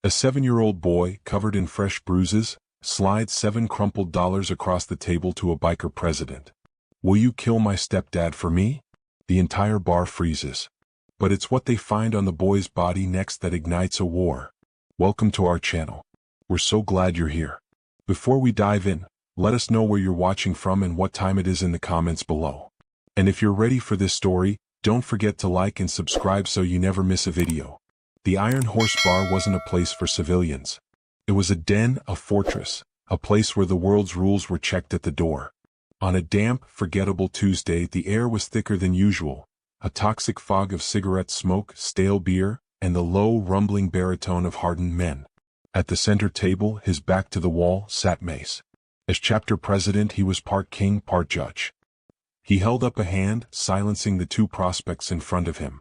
A 7-year-old boy, covered in fresh bruises, slides 7 crumpled dollars across the table to a biker president. Will you kill my stepdad for me? The entire bar freezes. But it's what they find on the boy's body next that ignites a war. Welcome to our channel. We're so glad you're here. Before we dive in, let us know where you're watching from and what time it is in the comments below. And if you're ready for this story, don't forget to like and subscribe so you never miss a video. The Iron Horse Bar wasn't a place for civilians. It was a den, a fortress, a place where the world's rules were checked at the door. On a damp, forgettable Tuesday, the air was thicker than usual, a toxic fog of cigarette smoke, stale beer, and the low, rumbling baritone of hardened men. At the center table, his back to the wall, sat Mace. As chapter president, he was part king, part judge. He held up a hand, silencing the 2 prospects in front of him.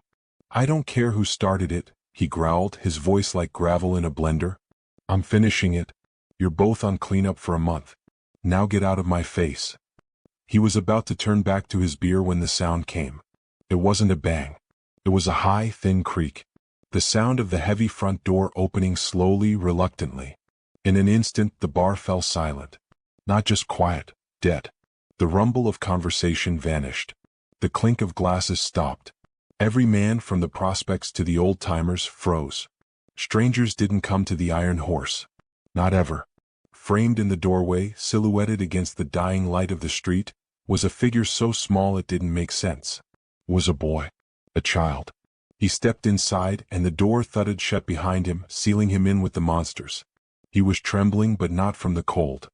"I don't care who started it," he growled, his voice like gravel in a blender. "I'm finishing it. You're both on cleanup for a month. Now get out of my face." He was about to turn back to his beer when the sound came. It wasn't a bang. It was a high, thin creak. The sound of the heavy front door opening slowly, reluctantly. In an instant, the bar fell silent. Not just quiet, dead. The rumble of conversation vanished. The clink of glasses stopped. Every man from the prospects to the old-timers froze. Strangers didn't come to the Iron Horse. Not ever. Framed in the doorway, silhouetted against the dying light of the street, was a figure so small it didn't make sense. It was a boy. A child. He stepped inside, and the door thudded shut behind him, sealing him in with the monsters. He was trembling, but not from the cold.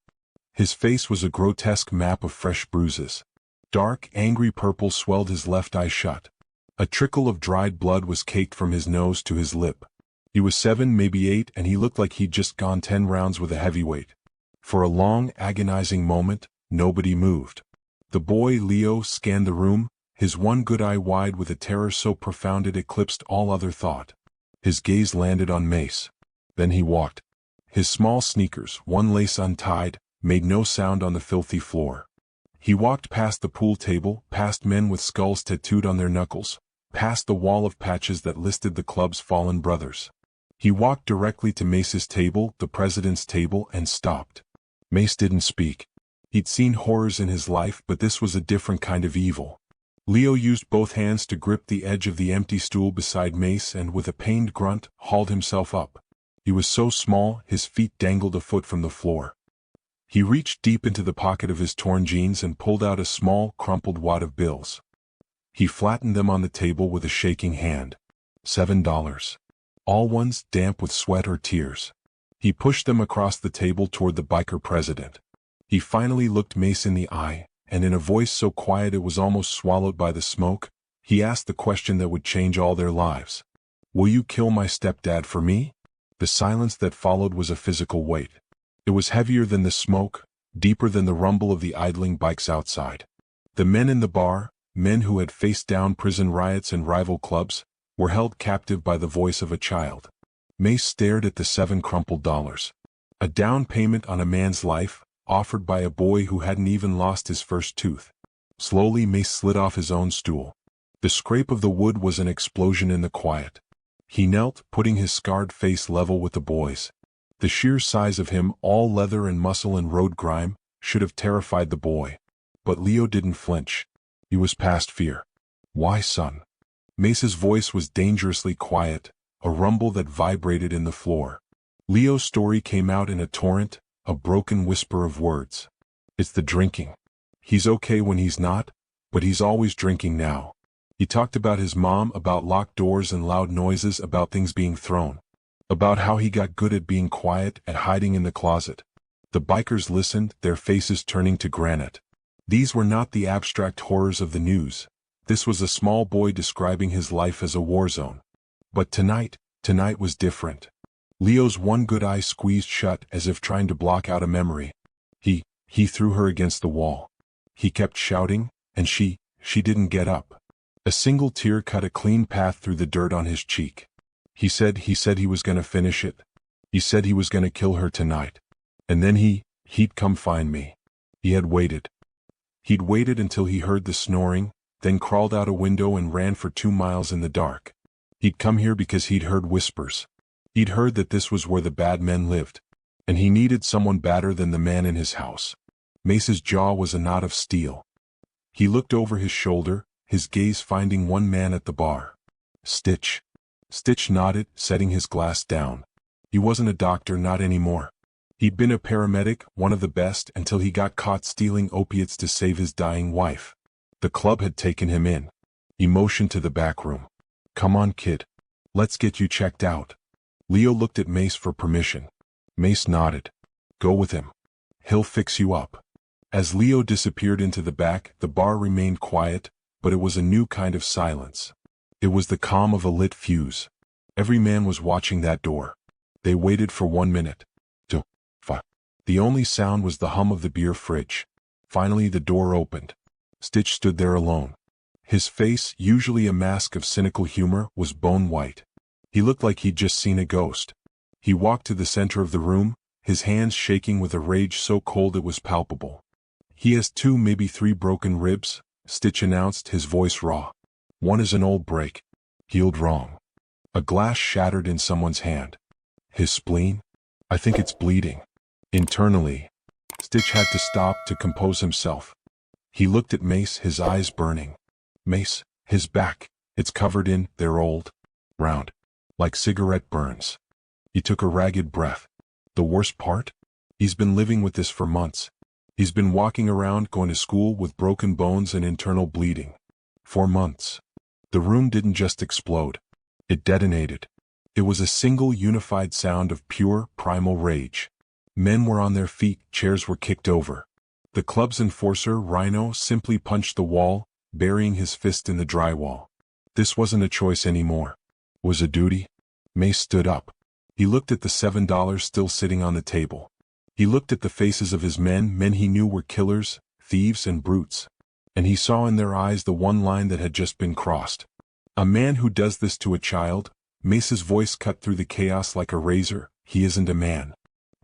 His face was a grotesque map of fresh bruises. Dark, angry purple swelled his left eye shut. A trickle of dried blood was caked from his nose to his lip. He was 7, maybe 8, and he looked like he'd just gone 10 rounds with a heavyweight. For a long, agonizing moment, nobody moved. The boy, Leo, scanned the room, his one good eye wide with a terror so profound it eclipsed all other thought. His gaze landed on Mace. Then he walked. His small sneakers, one lace untied, made no sound on the filthy floor. He walked past the pool table, past men with skulls tattooed on their knuckles, past the wall of patches that listed the club's fallen brothers. He walked directly to Mace's table, the president's table, and stopped. Mace didn't speak. He'd seen horrors in his life, but this was a different kind of evil. Leo used both hands to grip the edge of the empty stool beside Mace and, with a pained grunt, hauled himself up. He was so small, his feet dangled a foot from the floor. He reached deep into the pocket of his torn jeans and pulled out a small, crumpled wad of bills. He flattened them on the table with a shaking hand. $7. All ones, damp with sweat or tears. He pushed them across the table toward the biker president. He finally looked Mace in the eye, and in a voice so quiet it was almost swallowed by the smoke, he asked the question that would change all their lives. "Will you kill my stepdad for me?" The silence that followed was a physical weight. It was heavier than the smoke, deeper than the rumble of the idling bikes outside. The men in the bar, men who had faced down prison riots and rival clubs, were held captive by the voice of a child. Mace stared at the 7 crumpled dollars. A down payment on a man's life, offered by a boy who hadn't even lost his first tooth. Slowly Mace slid off his own stool. The scrape of the wood was an explosion in the quiet. He knelt, putting his scarred face level with the boy's. The sheer size of him, all leather and muscle and road grime, should have terrified the boy. But Leo didn't flinch. He was past fear. "Why, son?" Mace's voice was dangerously quiet, a rumble that vibrated in the floor. Leo's story came out in a torrent, a broken whisper of words. "It's the drinking. He's okay when he's not, but he's always drinking now." He talked about his mom, about locked doors and loud noises, about things being thrown. About how he got good at being quiet, at hiding in the closet. The bikers listened, their faces turning to granite. These were not the abstract horrors of the news. This was a small boy describing his life as a war zone. But tonight was different. Leo's one good eye squeezed shut as if trying to block out a memory. He threw her against the wall. He kept shouting, and she didn't get up. A single tear cut a clean path through the dirt on his cheek. He said he was gonna finish it. He said he was gonna kill her tonight. And then he'd come find me. He had waited. He'd waited until he heard the snoring, then crawled out a window and ran for 2 miles in the dark. He'd come here because he'd heard whispers. He'd heard that this was where the bad men lived, and he needed someone badder than the man in his house. Mace's jaw was a knot of steel. He looked over his shoulder, his gaze finding one man at the bar. Stitch. Stitch nodded, setting his glass down. He wasn't a doctor, not anymore. He'd been a paramedic, one of the best, until he got caught stealing opiates to save his dying wife. The club had taken him in. He motioned to the back room. "Come on, kid. Let's get you checked out." Leo looked at Mace for permission. Mace nodded. "Go with him. He'll fix you up." As Leo disappeared into the back, the bar remained quiet, but it was a new kind of silence. It was the calm of a lit fuse. Every man was watching that door. They waited for 1 minute. 2, 5. The only sound was the hum of the beer fridge. Finally the door opened. Stitch stood there alone. His face, usually a mask of cynical humor, was bone white. He looked like he'd just seen a ghost. He walked to the center of the room, his hands shaking with a rage so cold it was palpable. "He has 2, maybe 3 broken ribs," Stitch announced, his voice raw. "One is an old break. Healed wrong." A glass shattered in someone's hand. "His spleen? I think it's bleeding." Internally, Stitch had to stop to compose himself. He looked at Mace, his eyes burning. "Mace, his back, it's covered in, they're old. Round. Like cigarette burns." He took a ragged breath. "The worst part? He's been living with this for months. He's been walking around, going to school with broken bones and internal bleeding. For months." The room didn't just explode. It detonated. It was a single unified sound of pure, primal rage. Men were on their feet, chairs were kicked over. The club's enforcer, Rhino, simply punched the wall, burying his fist in the drywall. This wasn't a choice anymore. It was a duty. Mace stood up. He looked at the $7 still sitting on the table. He looked at the faces of his men he knew were killers, thieves, and brutes. And he saw in their eyes the one line that had just been crossed. "A man who does this to a child," Mace's voice cut through the chaos like a razor, "he isn't a man.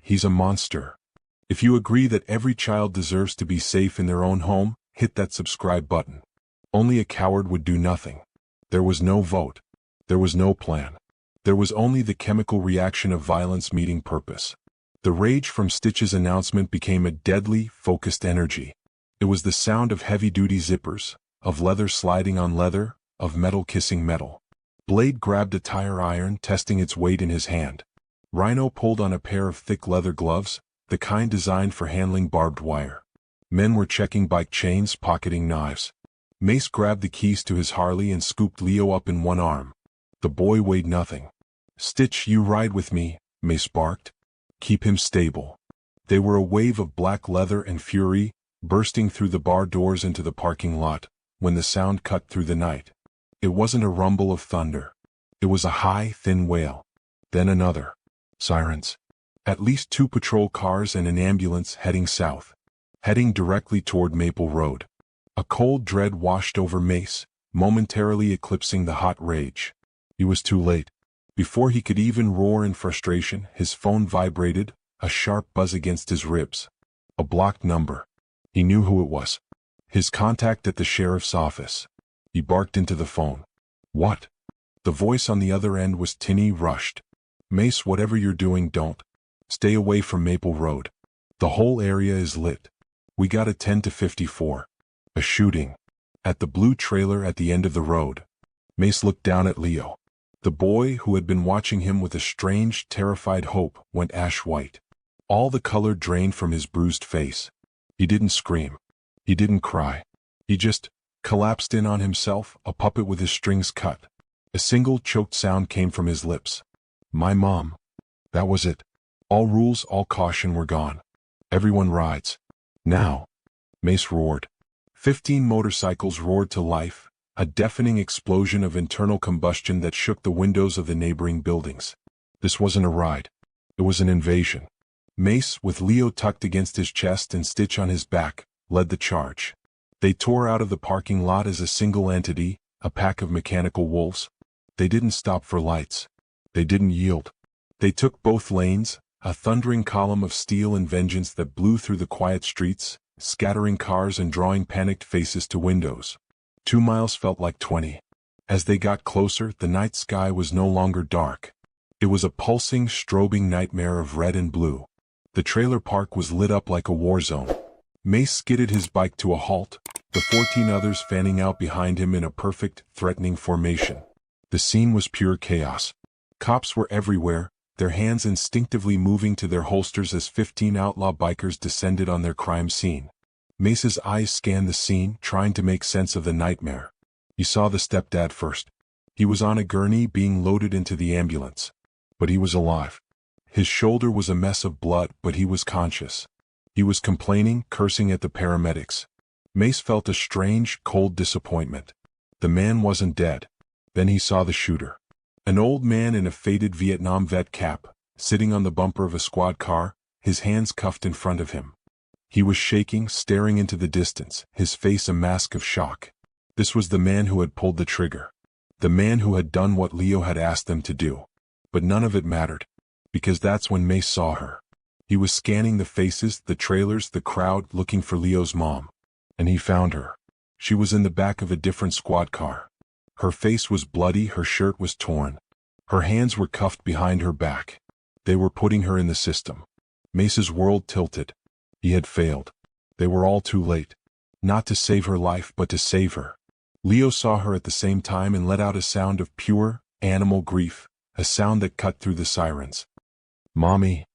He's a monster." If you agree that every child deserves to be safe in their own home, hit that subscribe button. Only a coward would do nothing. There was no vote. There was no plan. There was only the chemical reaction of violence meeting purpose. The rage from Stitch's announcement became a deadly, focused energy. It was the sound of heavy-duty zippers, of leather sliding on leather, of metal kissing metal. Blade grabbed a tire iron, testing its weight in his hand. Rhino pulled on a pair of thick leather gloves, the kind designed for handling barbed wire. Men were checking bike chains, pocketing knives. Mace grabbed the keys to his Harley and scooped Leo up in one arm. The boy weighed nothing. "Stitch, you ride with me," Mace barked. "Keep him stable." They were a wave of black leather and fury, bursting through the bar doors into the parking lot, when the sound cut through the night. It wasn't a rumble of thunder. It was a high, thin wail. Then another. Sirens. At least 2 patrol cars and an ambulance heading south. Heading directly toward Maple Road. A cold dread washed over Mace, momentarily eclipsing the hot rage. He was too late. Before he could even roar in frustration, his phone vibrated, a sharp buzz against his ribs. A blocked number. He knew who it was. His contact at the sheriff's office. He barked into the phone. "What?" The voice on the other end was tinny, rushed. "Mace, whatever you're doing, don't. Stay away from Maple Road. The whole area is lit. We got a 10 to 54. A shooting. At the blue trailer at the end of the road." Mace looked down at Leo. The boy, who had been watching him with a strange, terrified hope, went ash white. All the color drained from his bruised face. He didn't scream. He didn't cry. He just collapsed in on himself, a puppet with his strings cut. A single choked sound came from his lips. "My mom." That was it. All rules, all caution were gone. Everyone rides. Now. Mace roared. 15 motorcycles roared to life, a deafening explosion of internal combustion that shook the windows of the neighboring buildings. This wasn't a ride. It was an invasion. Mace, with Leo tucked against his chest and Stitch on his back, led the charge. They tore out of the parking lot as a single entity, a pack of mechanical wolves. They didn't stop for lights. They didn't yield. They took both lanes, a thundering column of steel and vengeance that blew through the quiet streets, scattering cars and drawing panicked faces to windows. 2 miles felt like 20. As they got closer, the night sky was no longer dark. It was a pulsing, strobing nightmare of red and blue. The trailer park was lit up like a war zone. Mace skidded his bike to a halt, the 14 others fanning out behind him in a perfect, threatening formation. The scene was pure chaos. Cops were everywhere, their hands instinctively moving to their holsters as 15 outlaw bikers descended on their crime scene. Mace's eyes scanned the scene, trying to make sense of the nightmare. He saw the stepdad first. He was on a gurney being loaded into the ambulance. But he was alive. His shoulder was a mess of blood, but he was conscious. He was complaining, cursing at the paramedics. Mace felt a strange, cold disappointment. The man wasn't dead. Then he saw the shooter. An old man in a faded Vietnam vet cap, sitting on the bumper of a squad car, his hands cuffed in front of him. He was shaking, staring into the distance, his face a mask of shock. This was the man who had pulled the trigger. The man who had done what Leo had asked them to do. But none of it mattered, because that's when Mace saw her. He was scanning the faces, the trailers, the crowd, looking for Leo's mom. And he found her. She was in the back of a different squad car. Her face was bloody, her shirt was torn. Her hands were cuffed behind her back. They were putting her in the system. Mace's world tilted. He had failed. They were all too late. Not to save her life, but to save her. Leo saw her at the same time and let out a sound of pure, animal grief, a sound that cut through the sirens. "Mommy."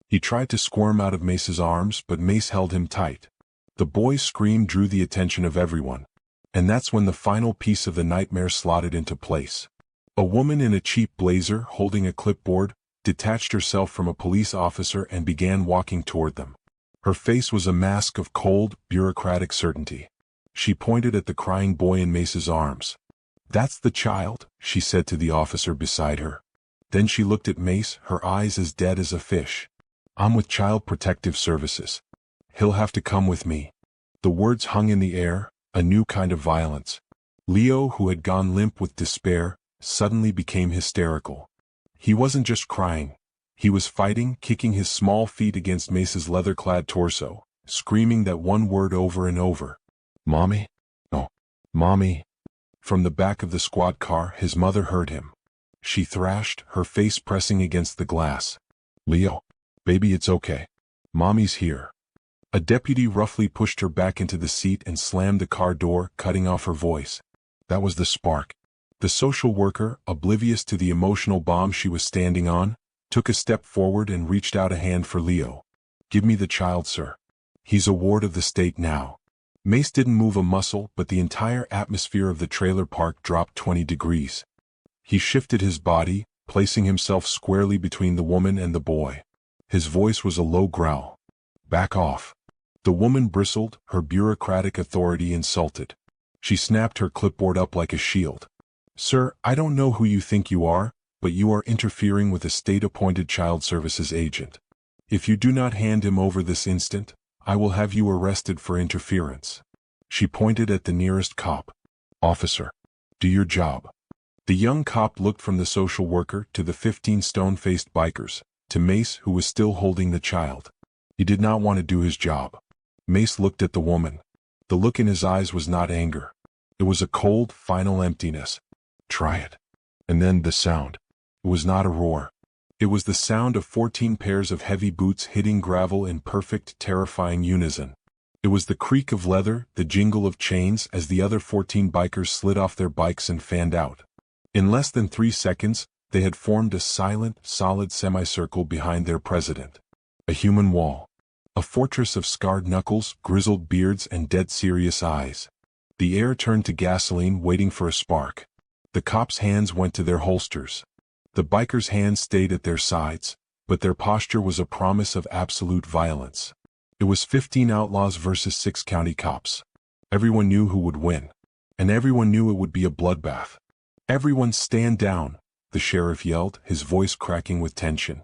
He tried to squirm out of Mace's arms, but Mace held him tight. The boy's scream drew the attention of everyone. And that's when the final piece of the nightmare slotted into place. A woman in a cheap blazer, holding a clipboard, detached herself from a police officer and began walking toward them. Her face was a mask of cold, bureaucratic certainty. She pointed at the crying boy in Mace's arms. "That's the child," she said to the officer beside her. Then she looked at Mace, her eyes as dead as a fish. "I'm with Child Protective Services. He'll have to come with me." The words hung in the air, a new kind of violence. Leo, who had gone limp with despair, suddenly became hysterical. He wasn't just crying. He was fighting, kicking his small feet against Mace's leather-clad torso, screaming that one word over and over. "Mommy? No. Mommy." From the back of the squad car, his mother heard him. She thrashed, her face pressing against the glass. "Leo, baby, it's okay. Mommy's here." A deputy roughly pushed her back into the seat and slammed the car door, cutting off her voice. That was the spark. The social worker, oblivious to the emotional bomb she was standing on, took a step forward and reached out a hand for Leo. "Give me the child, sir. He's a ward of the state now." Mace didn't move a muscle, but the entire atmosphere of the trailer park dropped 20 degrees. He shifted his body, placing himself squarely between the woman and the boy. His voice was a low growl. "Back off." The woman bristled, her bureaucratic authority insulted. She snapped her clipboard up like a shield. "Sir, I don't know who you think you are, but you are interfering with a state-appointed child services agent. If you do not hand him over this instant, I will have you arrested for interference." She pointed at the nearest cop. "Officer, do your job." The young cop looked from the social worker to the 15 stone-faced bikers, to Mace, who was still holding the child. He did not want to do his job. Mace looked at the woman. The look in his eyes was not anger. It was a cold, final emptiness. "Try it." And then the sound. It was not a roar. It was the sound of 14 pairs of heavy boots hitting gravel in perfect, terrifying unison. It was the creak of leather, the jingle of chains as the other 14 bikers slid off their bikes and fanned out. In less than 3 seconds, they had formed a silent, solid semicircle behind their president. A human wall. A fortress of scarred knuckles, grizzled beards, and dead serious eyes. The air turned to gasoline, waiting for a spark. The cops' hands went to their holsters. The bikers' hands stayed at their sides, but their posture was a promise of absolute violence. It was 15 outlaws versus 6 county cops. Everyone knew who would win. And everyone knew it would be a bloodbath. "Everyone stand down," the sheriff yelled, his voice cracking with tension.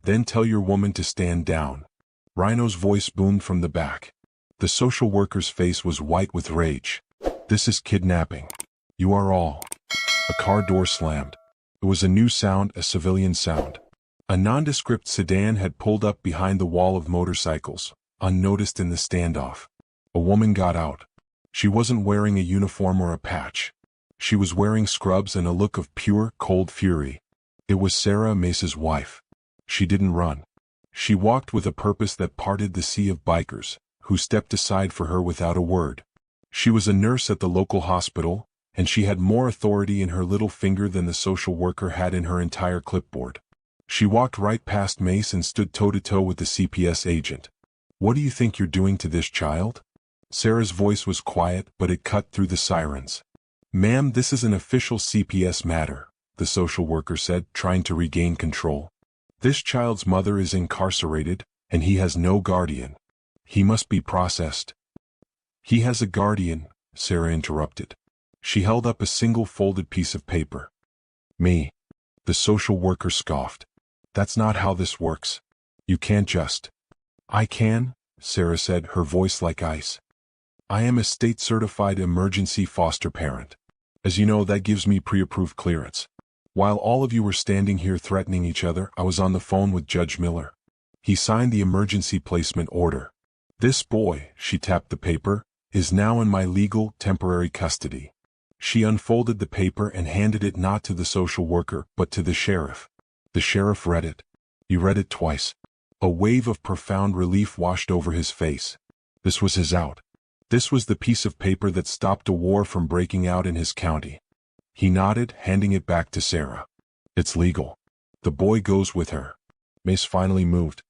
"Then tell your woman to stand down." Rhino's voice boomed from the back. The social worker's face was white with rage. "This is kidnapping. You are all." A car door slammed. It was a new sound, a civilian sound. A nondescript sedan had pulled up behind the wall of motorcycles, unnoticed in the standoff. A woman got out. She wasn't wearing a uniform or a patch. She was wearing scrubs and a look of pure, cold fury. It was Sarah, Mace's wife. She didn't run. She walked with a purpose that parted the sea of bikers, who stepped aside for her without a word. She was a nurse at the local hospital, and she had more authority in her little finger than the social worker had in her entire clipboard. She walked right past Mace and stood toe-to-toe with the CPS agent. "What do you think you're doing to this child?" Sarah's voice was quiet, but it cut through the sirens. "Ma'am, this is an official CPS matter," the social worker said, trying to regain control. "This child's mother is incarcerated, and he has no guardian. He must be processed." "He has a guardian," Sarah interrupted. She held up a single folded piece of paper. "Me." The social worker scoffed. "That's not how this works. You can't just—" "I can," Sarah said, her voice like ice. "I am a state-certified emergency foster parent. As you know, that gives me pre-approved clearance. While all of you were standing here threatening each other, I was on the phone with Judge Miller. He signed the emergency placement order. This boy," she tapped the paper, "is now in my legal, temporary custody." She unfolded the paper and handed it not to the social worker, but to the sheriff. The sheriff read it. He read it twice. A wave of profound relief washed over his face. This was his out. This was the piece of paper that stopped a war from breaking out in his county. He nodded, handing it back to Sarah. "It's legal. The boy goes with her." Mace finally moved.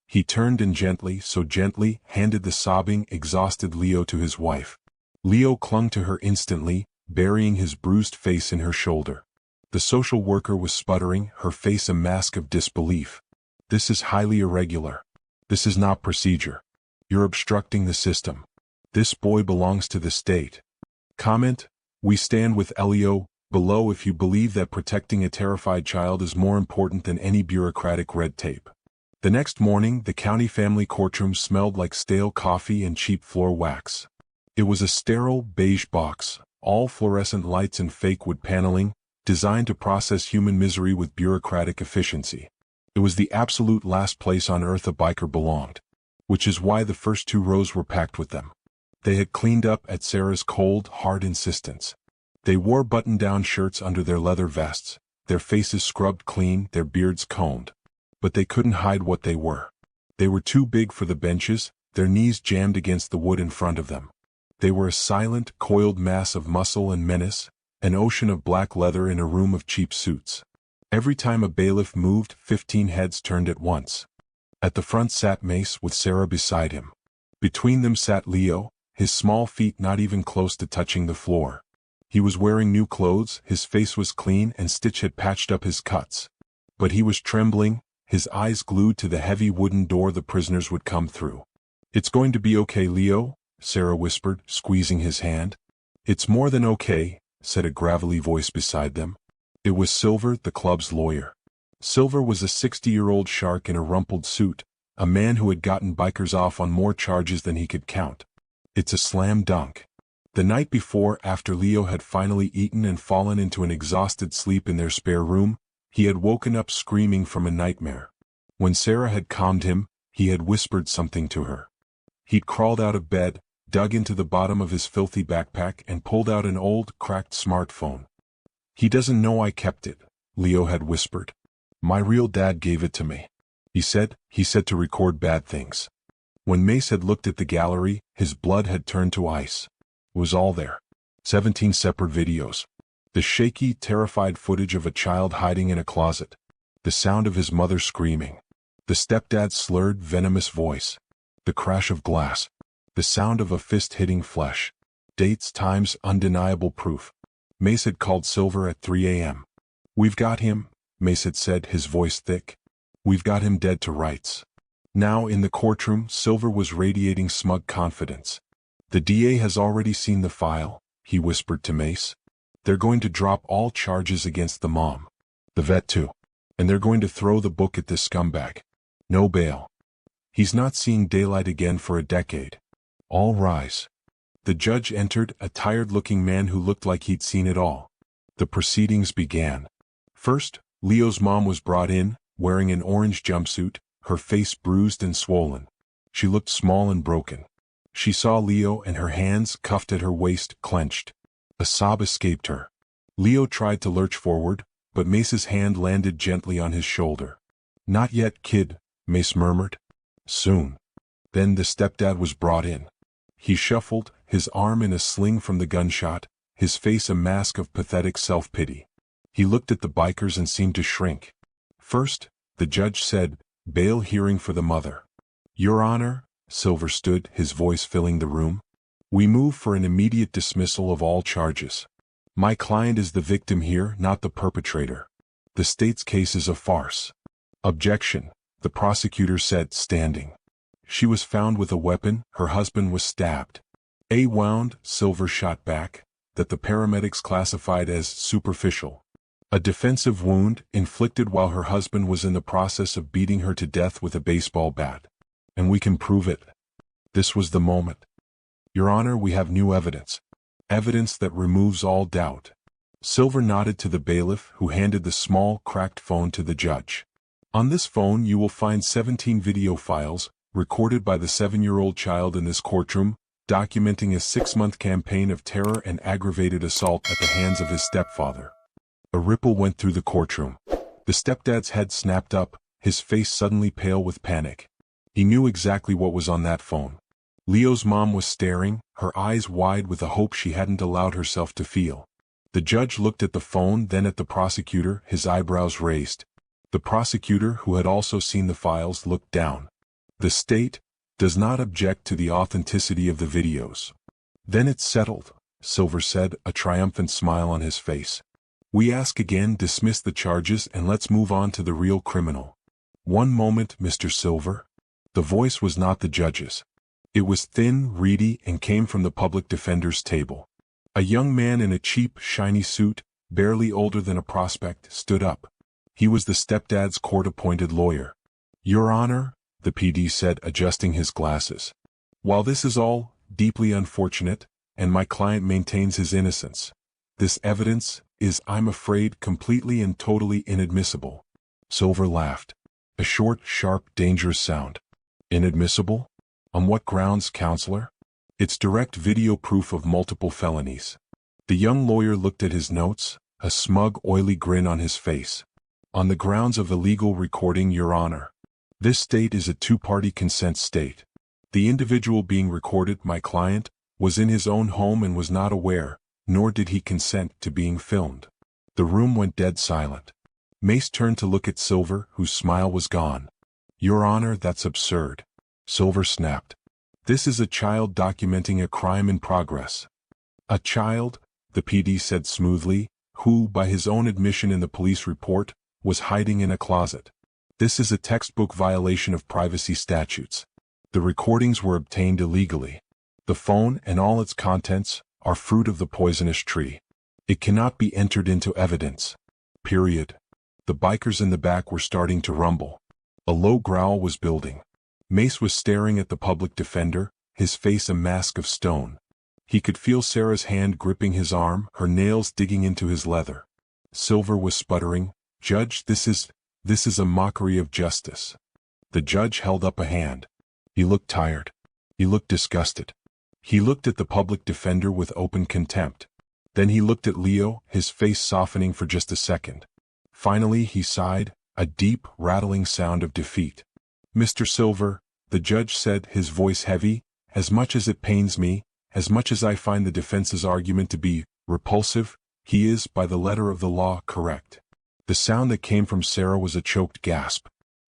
He turned and gently, so gently, handed the sobbing, exhausted Leo to his wife. Leo clung to her instantly, burying his bruised face in her shoulder. The social worker was sputtering, her face a mask of disbelief. "This is highly irregular. This is not procedure. You're obstructing the system. This boy belongs to the state." Comment: "We stand with Elio below if you believe that protecting a terrified child is more important than any bureaucratic red tape." The next morning, the county family courtroom smelled like stale coffee and cheap floor wax. It was a sterile, beige box, all fluorescent lights and fake wood paneling, designed to process human misery with bureaucratic efficiency. It was the absolute last place on earth a biker belonged, which is why the first 2 rows were packed with them. They had cleaned up at Sarah's cold, hard insistence. They wore button-down shirts under their leather vests, their faces scrubbed clean, their beards combed. But they couldn't hide what they were. They were too big for the benches, their knees jammed against the wood in front of them. They were a silent, coiled mass of muscle and menace, an ocean of black leather in a room of cheap suits. Every time a bailiff moved, 15 heads turned at once. At the front sat Mace with Sarah beside him. Between them sat Leo, his small feet not even close to touching the floor. He was wearing new clothes, his face was clean and Stitch had patched up his cuts. But he was trembling, his eyes glued to the heavy wooden door the prisoners would come through. "It's going to be okay, Leo," Sarah whispered, squeezing his hand. "It's more than okay," said a gravelly voice beside them. It was Silver, the club's lawyer. Silver was a 60-year-old shark in a rumpled suit, a man who had gotten bikers off on more charges than he could count. "It's a slam dunk." The night before, after Leo had finally eaten and fallen into an exhausted sleep in their spare room, he had woken up screaming from a nightmare. When Sarah had calmed him, he had whispered something to her. He'd crawled out of bed, dug into the bottom of his filthy backpack and pulled out an old, cracked smartphone. "He doesn't know I kept it," Leo had whispered. "My real dad gave it to me. He said to record bad things." When Mace had looked at the gallery, his blood had turned to ice. It was all there. 17 separate videos. The shaky, terrified footage of a child hiding in a closet. The sound of his mother screaming. The stepdad's slurred, venomous voice. The crash of glass. The sound of a fist hitting flesh. Dates, times, undeniable proof. Mace had called Silver at 3 a.m. "We've got him," Mace had said, his voice thick. "We've got him dead to rights." Now, in the courtroom, Silver was radiating smug confidence. "The DA has already seen the file," he whispered to Mace. "They're going to drop all charges against the mom. The vet too. And they're going to throw the book at this scumbag. No bail. He's not seeing daylight again for a decade. All rise." The judge entered, a tired-looking man who looked like he'd seen it all. The proceedings began. First, Leo's mom was brought in, wearing an orange jumpsuit, her face bruised and swollen. She looked small and broken. She saw Leo and her hands, cuffed at her waist, clenched. A sob escaped her. Leo tried to lurch forward, but Mace's hand landed gently on his shoulder. "Not yet, kid," Mace murmured. "Soon." Then the stepdad was brought in. He shuffled, his arm in a sling from the gunshot, his face a mask of pathetic self-pity. He looked at the bikers and seemed to shrink. "First," the judge said, "bail hearing for the mother." "Your Honor," Silver stood, his voice filling the room. "We move for an immediate dismissal of all charges. My client is the victim here, not the perpetrator. The state's case is a farce." "Objection," the prosecutor said, standing. "She was found with a weapon, her husband was stabbed." "A wound," Silver shot back, "that the paramedics classified as superficial. A defensive wound, inflicted while her husband was in the process of beating her to death with a baseball bat. And we can prove it." This was the moment. "Your Honor, we have new evidence. Evidence that removes all doubt." Silver nodded to the bailiff, who handed the small, cracked phone to the judge. "On this phone you will find 17 video files, recorded by the 7-year-old child in this courtroom, documenting a 6-month campaign of terror and aggravated assault at the hands of his stepfather." A ripple went through the courtroom. The stepdad's head snapped up, his face suddenly pale with panic. He knew exactly what was on that phone. Leo's mom was staring, her eyes wide with a hope she hadn't allowed herself to feel. The judge looked at the phone, then at the prosecutor, his eyebrows raised. The prosecutor, who had also seen the files, looked down. "The state does not object to the authenticity of the videos." "Then it's settled," Silver said, a triumphant smile on his face. "We ask again, dismiss the charges and let's move on to the real criminal." "One moment, Mr. Silver." The voice was not the judge's. It was thin, reedy, and came from the public defender's table. A young man in a cheap, shiny suit, barely older than a prospect, stood up. He was the stepdad's court-appointed lawyer. "Your Honor," the PD said, adjusting his glasses. "While this is all deeply unfortunate, and my client maintains his innocence, this evidence is, I'm afraid, completely and totally inadmissible." Silver laughed. A short, sharp, dangerous sound. "Inadmissible? On what grounds, counselor?" "It's direct video proof of multiple felonies." The young lawyer looked at his notes, a smug, oily grin on his face. "On the grounds of illegal recording, Your Honor. This state is a two-party consent state. The individual being recorded, my client, was in his own home and was not aware, nor did he consent to being filmed." The room went dead silent. Mace turned to look at Silver, whose smile was gone. "Your Honor, that's absurd." Silver snapped. "This is a child documenting a crime in progress." "A child," the PD said smoothly, "who, by his own admission in the police report, was hiding in a closet. This is a textbook violation of privacy statutes. The recordings were obtained illegally. The phone and all its contents are fruit of the poisonous tree. It cannot be entered into evidence. Period." The bikers in the back were starting to rumble. A low growl was building. Mace was staring at the public defender, his face a mask of stone. He could feel Sarah's hand gripping his arm, her nails digging into his leather. Silver was sputtering, "Judge, this is a mockery of justice." The judge held up a hand. He looked tired. He looked disgusted. He looked at the public defender with open contempt. Then he looked at Leo, his face softening for just a second. Finally he sighed, a deep, rattling sound of defeat. "Mr. Silver," the judge said, his voice heavy, "as much as it pains me, as much as I find the defense's argument to be repulsive, he is, by the letter of the law, correct." The sound that came from Sarah was a choked gasp.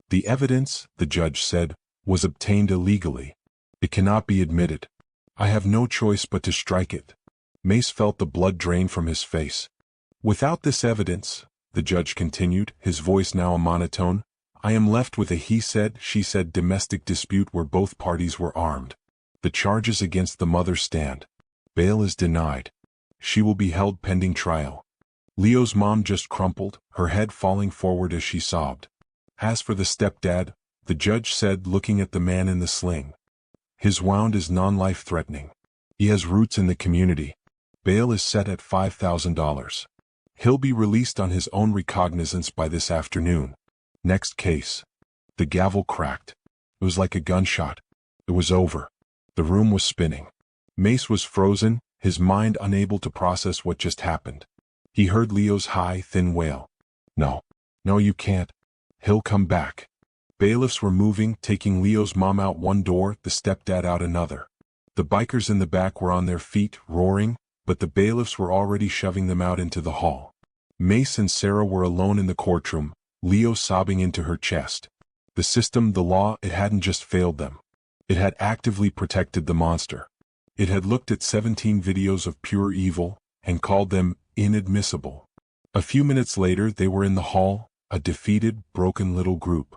"The evidence," the judge said, "was obtained illegally. It cannot be admitted. I have no choice but to strike it." Mace felt the blood drain from his face. "Without this evidence," the judge continued, his voice now a monotone, "I am left with a he said, she said domestic dispute where both parties were armed. The charges against the mother stand. Bail is denied. She will be held pending trial." Leo's mom just crumpled, her head falling forward as she sobbed. "As for the stepdad," the judge said, looking at the man in the sling, "his wound is non-life-threatening. He has roots in the community. Bail is set at $5,000. He'll be released on his own recognizance by this afternoon. Next case." The gavel cracked. It was like a gunshot. It was over. The room was spinning. Mace was frozen, his mind unable to process what just happened. He heard Leo's high, thin wail. No. No, you can't. He'll come back. Bailiffs were moving, taking Leo's mom out one door, the stepdad out another. The bikers in the back were on their feet, roaring, but the bailiffs were already shoving them out into the hall. Mace and Sarah were alone in the courtroom, Leo sobbing into her chest. The system, the law, it hadn't just failed them. It had actively protected the monster. It had looked at 17 videos of pure evil, and called them inadmissible. A few minutes later they were in the hall, a defeated, broken little group.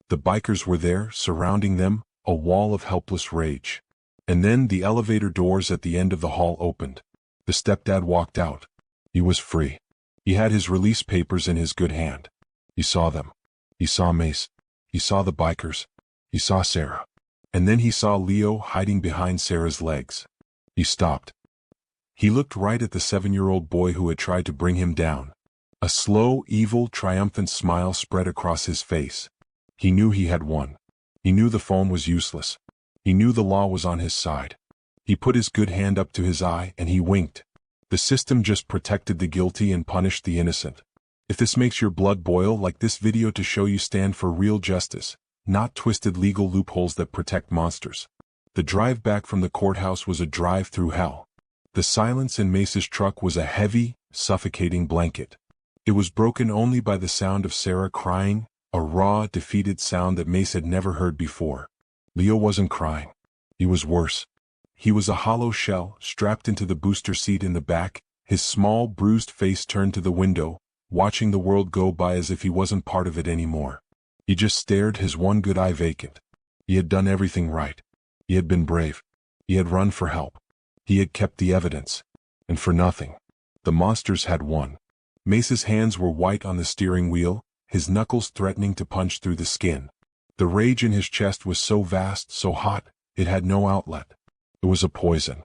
The bikers were there, surrounding them, a wall of helpless rage. And then the elevator doors at the end of the hall opened. The stepdad walked out. He was free. He had his release papers in his good hand. He saw them. He saw Mace. He saw the bikers. He saw Sarah. And then he saw Leo hiding behind Sarah's legs. He stopped. He looked right at the 7-year-old boy who had tried to bring him down. A slow, evil, triumphant smile spread across his face. He knew he had won. He knew the phone was useless. He knew the law was on his side. He put his good hand up to his eye and he winked. The system just protected the guilty and punished the innocent. If this makes your blood boil, like this video to show you stand for real justice, not twisted legal loopholes that protect monsters. The drive back from the courthouse was a drive through hell. The silence in Mace's truck was a heavy, suffocating blanket. It was broken only by the sound of Sarah crying, a raw, defeated sound that Mace had never heard before. Leo wasn't crying. He was worse. He was a hollow shell, strapped into the booster seat in the back, his small, bruised face turned to the window, watching the world go by as if he wasn't part of it anymore. He just stared, his one good eye vacant. He had done everything right. He had been brave. He had run for help. He had kept the evidence. And for nothing. The monsters had won. Mace's hands were white on the steering wheel, his knuckles threatening to punch through the skin. The rage in his chest was so vast, so hot, it had no outlet. It was a poison.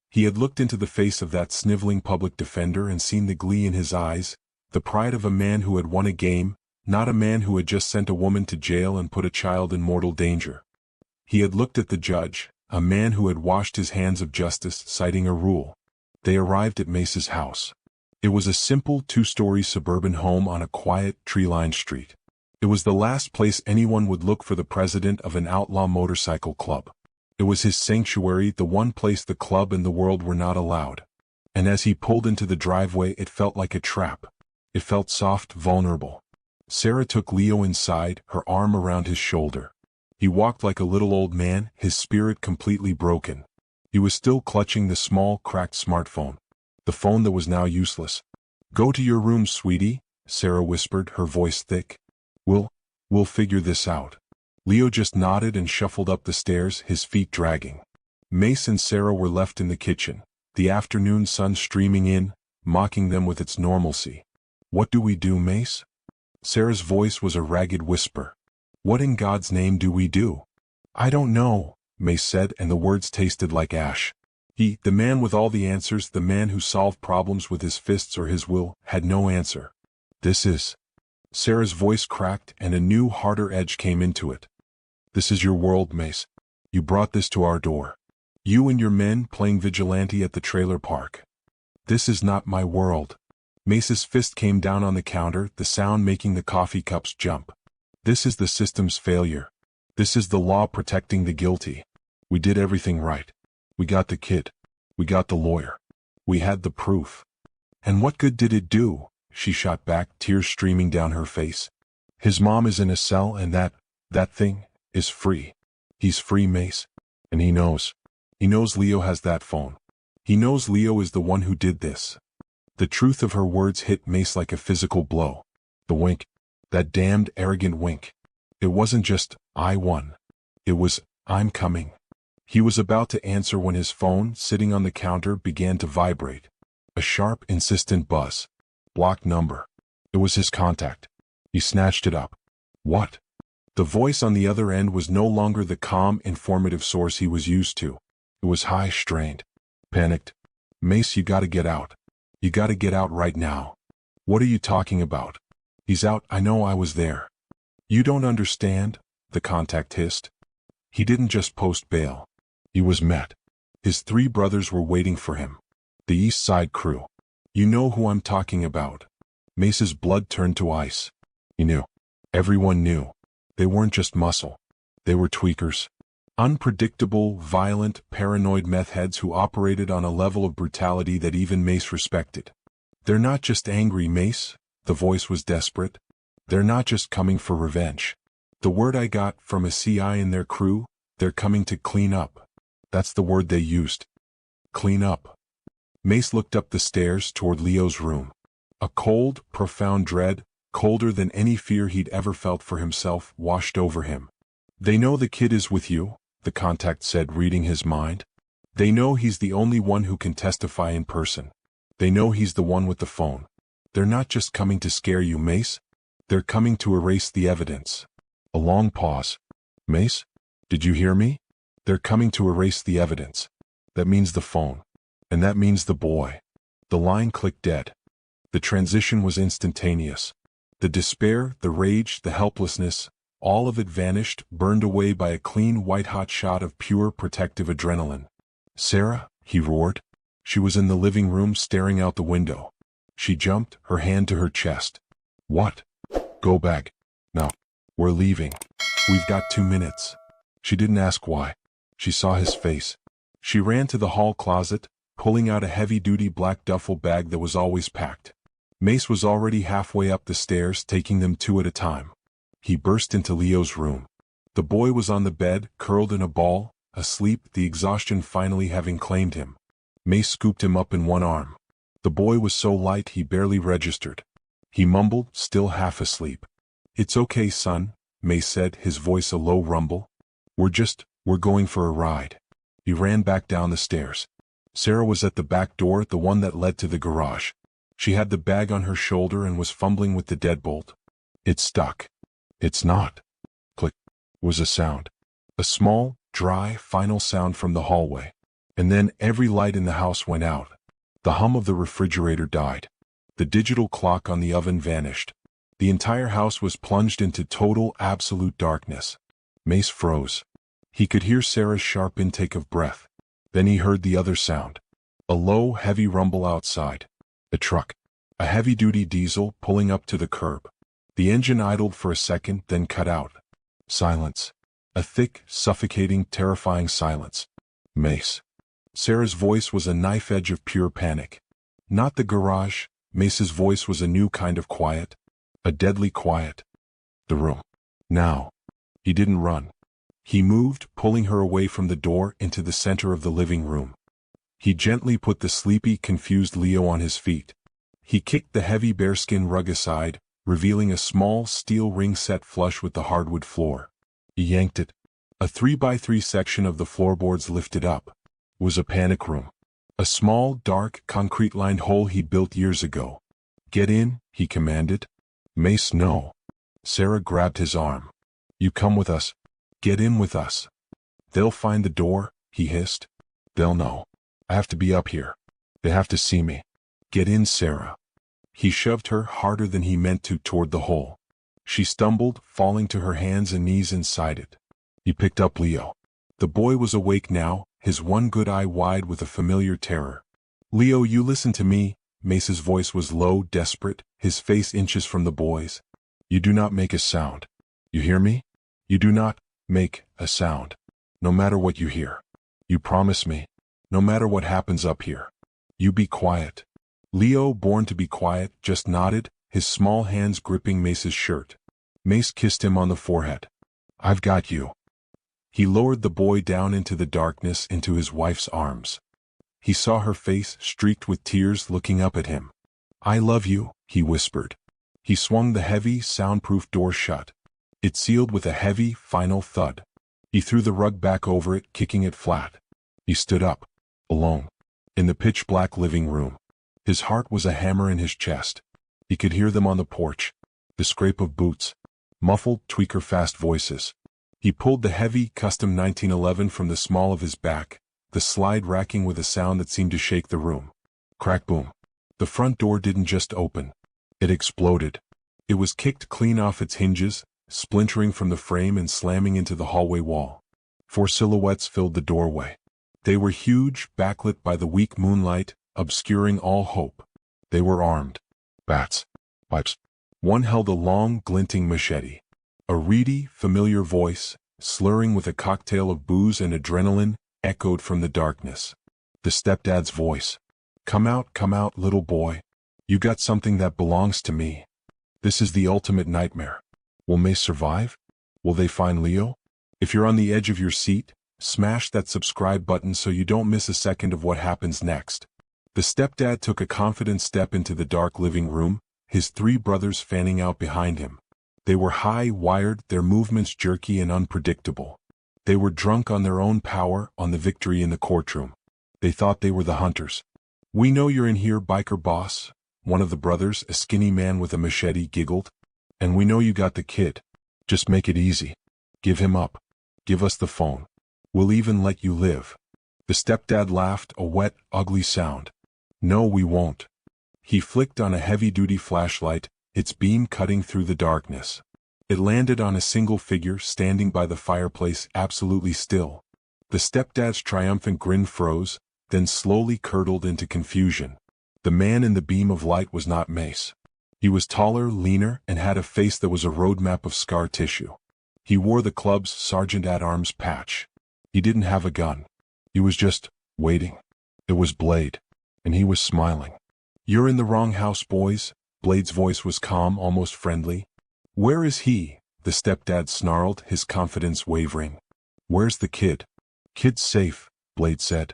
He had looked into the face of that sniveling public defender and seen the glee in his eyes, the pride of a man who had won a game, not a man who had just sent a woman to jail and put a child in mortal danger. He had looked at the judge, a man who had washed his hands of justice, citing a rule. They arrived at Mace's house. It was a simple 2-story suburban home on a quiet, tree-lined street. It was the last place anyone would look for the president of an outlaw motorcycle club. It was his sanctuary, the one place the club and the world were not allowed. And as he pulled into the driveway, it felt like a trap. It felt soft, vulnerable. Sarah took Leo inside, her arm around his shoulder. He walked like a little old man, his spirit completely broken. He was still clutching the small, cracked smartphone. The phone that was now useless. "Go to your room, sweetie," Sarah whispered, her voice thick. We'll figure this out." Leo just nodded and shuffled up the stairs, his feet dragging. Mace and Sarah were left in the kitchen, the afternoon sun streaming in, mocking them with its normalcy. "What do we do, Mace?" Sarah's voice was a ragged whisper. "What in God's name do we do?" "I don't know," Mace said, and the words tasted like ash. He, the man with all the answers, the man who solved problems with his fists or his will, had no answer. "This is..." Sarah's voice cracked and a new, harder edge came into it. "This is your world, Mace. You brought this to our door. You and your men playing vigilante at the trailer park. This is not my world." Mace's fist came down on the counter, the sound making the coffee cups jump. "This is the system's failure. This is the law protecting the guilty. We did everything right. We got the kid. We got the lawyer. We had the proof. And what good did it do?" She shot back, tears streaming down her face. "His mom is in a cell and that thing, is free. He's free, Mace. And he knows. He knows Leo has that phone. He knows Leo is the one who did this." The truth of her words hit Mace like a physical blow. The wink. That damned arrogant wink. It wasn't just, "I won." It was, "I'm coming." He was about to answer when his phone, sitting on the counter, began to vibrate. A sharp, insistent buzz. Blocked number. It was his contact. He snatched it up. "What?" The voice on the other end was no longer the calm, informative source he was used to. It was high, strained. Panicked. "Mace, you gotta get out. You gotta get out right now." "What are you talking about?" "He's out. I know, I was there." "You don't understand," the contact hissed. "He didn't just post bail. He was met. His 3 brothers were waiting for him. The East Side crew. You know who I'm talking about." Mace's blood turned to ice. He knew. Everyone knew. They weren't just muscle. They were tweakers. Unpredictable, violent, paranoid meth heads who operated on a level of brutality that even Mace respected. They're not just angry, Mace. The voice was desperate. They're not just coming for revenge. The word I got from a CI in their crew, they're coming to clean up. That's the word they used. Clean up. Mace looked up the stairs toward Leo's room. A cold, profound dread, colder than any fear he'd ever felt for himself, washed over him. They know the kid is with you, the contact said, reading his mind. They know he's the only one who can testify in person. They know he's the one with the phone. They're not just coming to scare you, Mace. They're coming to erase the evidence. A long pause. Mace? Did you hear me? They're coming to erase the evidence. That means the phone. And that means the boy. The line clicked dead. The transition was instantaneous. The despair, the rage, the helplessness, all of it vanished, burned away by a clean white-hot shot of pure protective adrenaline. Sarah, he roared. She was in the living room staring out the window. She jumped, her hand to her chest. What? Go back. No. We're leaving. We've got 2 minutes. She didn't ask why. She saw his face. She ran to the hall closet, pulling out a heavy-duty black duffel bag that was always packed. Mace was already halfway up the stairs, taking them 2 at a time. He burst into Leo's room. The boy was on the bed, curled in a ball, asleep, the exhaustion finally having claimed him. Mace scooped him up in one arm. The boy was so light he barely registered. He mumbled, still half asleep. It's okay, son, Mace said, his voice a low rumble. We're going for a ride. He ran back down the stairs. Sarah was at the back door, the one that led to the garage. She had the bag on her shoulder and was fumbling with the deadbolt. It's stuck. It's not. Click was a sound. A small, dry, final sound from the hallway. And then every light in the house went out. The hum of the refrigerator died. The digital clock on the oven vanished. The entire house was plunged into total, absolute darkness. Mace froze. He could hear Sarah's sharp intake of breath. Then he heard the other sound. A low, heavy rumble outside. A truck. A heavy-duty diesel pulling up to the curb. The engine idled for a second, then cut out. Silence. A thick, suffocating, terrifying silence. Mace. Sarah's voice was a knife edge of pure panic. Not the garage. Mace's voice was a new kind of quiet. A deadly quiet. The room. Now. He didn't run. He moved, pulling her away from the door into the center of the living room. He gently put the sleepy, confused Leo on his feet. He kicked the heavy bearskin rug aside, revealing a small steel ring set flush with the hardwood floor. He yanked it. A 3x3 section of the floorboards lifted up. It was a panic room. A small, dark, concrete-lined hole he built years ago. Get in, he commanded. Mace, no. Sarah grabbed his arm. You come with us. Get in with us. They'll find the door, he hissed. They'll know. I have to be up here. They have to see me. Get in, Sarah. He shoved her harder than he meant to toward the hole. She stumbled, falling to her hands and knees inside it. He picked up Leo. The boy was awake now, his one good eye wide with a familiar terror. Leo, you listen to me. Mace's voice was low, desperate, his face inches from the boy's. You do not make a sound. You hear me? You do not make a sound. No matter what you hear. You promise me. No matter what happens up here. You be quiet. Leo, born to be quiet, just nodded, his small hands gripping Mace's shirt. Mace kissed him on the forehead. I've got you. He lowered the boy down into the darkness, into his wife's arms. He saw her face, streaked with tears, looking up at him. I love you, he whispered. He swung the heavy, soundproof door shut. It sealed with a heavy, final thud. He threw the rug back over it, kicking it flat. He stood up. Alone. In the pitch-black living room. His heart was a hammer in his chest. He could hear them on the porch. The scrape of boots. Muffled, tweaker-fast voices. He pulled the heavy, custom 1911 from the small of his back, the slide racking with a sound that seemed to shake the room. Crack boom. The front door didn't just open. It exploded. It was kicked clean off its hinges, splintering from the frame and slamming into the hallway wall. 4 silhouettes filled the doorway. They were huge, backlit by the weak moonlight, obscuring all hope. They were armed. Bats. Pipes. One held a long, glinting machete. A reedy, familiar voice, slurring with a cocktail of booze and adrenaline, echoed from the darkness. The stepdad's voice. Come out, little boy. You got something that belongs to me. This is the ultimate nightmare. Will Mace survive? Will they find Leo? If you're on the edge of your seat, smash that subscribe button so you don't miss a second of what happens next. The stepdad took a confident step into the dark living room, his three brothers fanning out behind him. They were high-wired, their movements jerky and unpredictable. They were drunk on their own power, on the victory in the courtroom. They thought they were the hunters. We know you're in here, biker boss, one of the brothers, a skinny man with a machete, giggled. And we know you got the kid. Just make it easy. Give him up. Give us the phone. We'll even let you live. The stepdad laughed, a wet, ugly sound. No, we won't. He flicked on a heavy-duty flashlight, its beam cutting through the darkness. It landed on a single figure standing by the fireplace, absolutely still. The stepdad's triumphant grin froze, then slowly curdled into confusion. The man in the beam of light was not Mace. He was taller, leaner, and had a face that was a roadmap of scar tissue. He wore the club's sergeant-at-arms patch. He didn't have a gun. He was just waiting. It was Blade, and he was smiling. You're in the wrong house, boys. Blade's voice was calm, almost friendly. Where is he? The stepdad snarled, his confidence wavering. Where's the kid? Kid's safe, Blade said.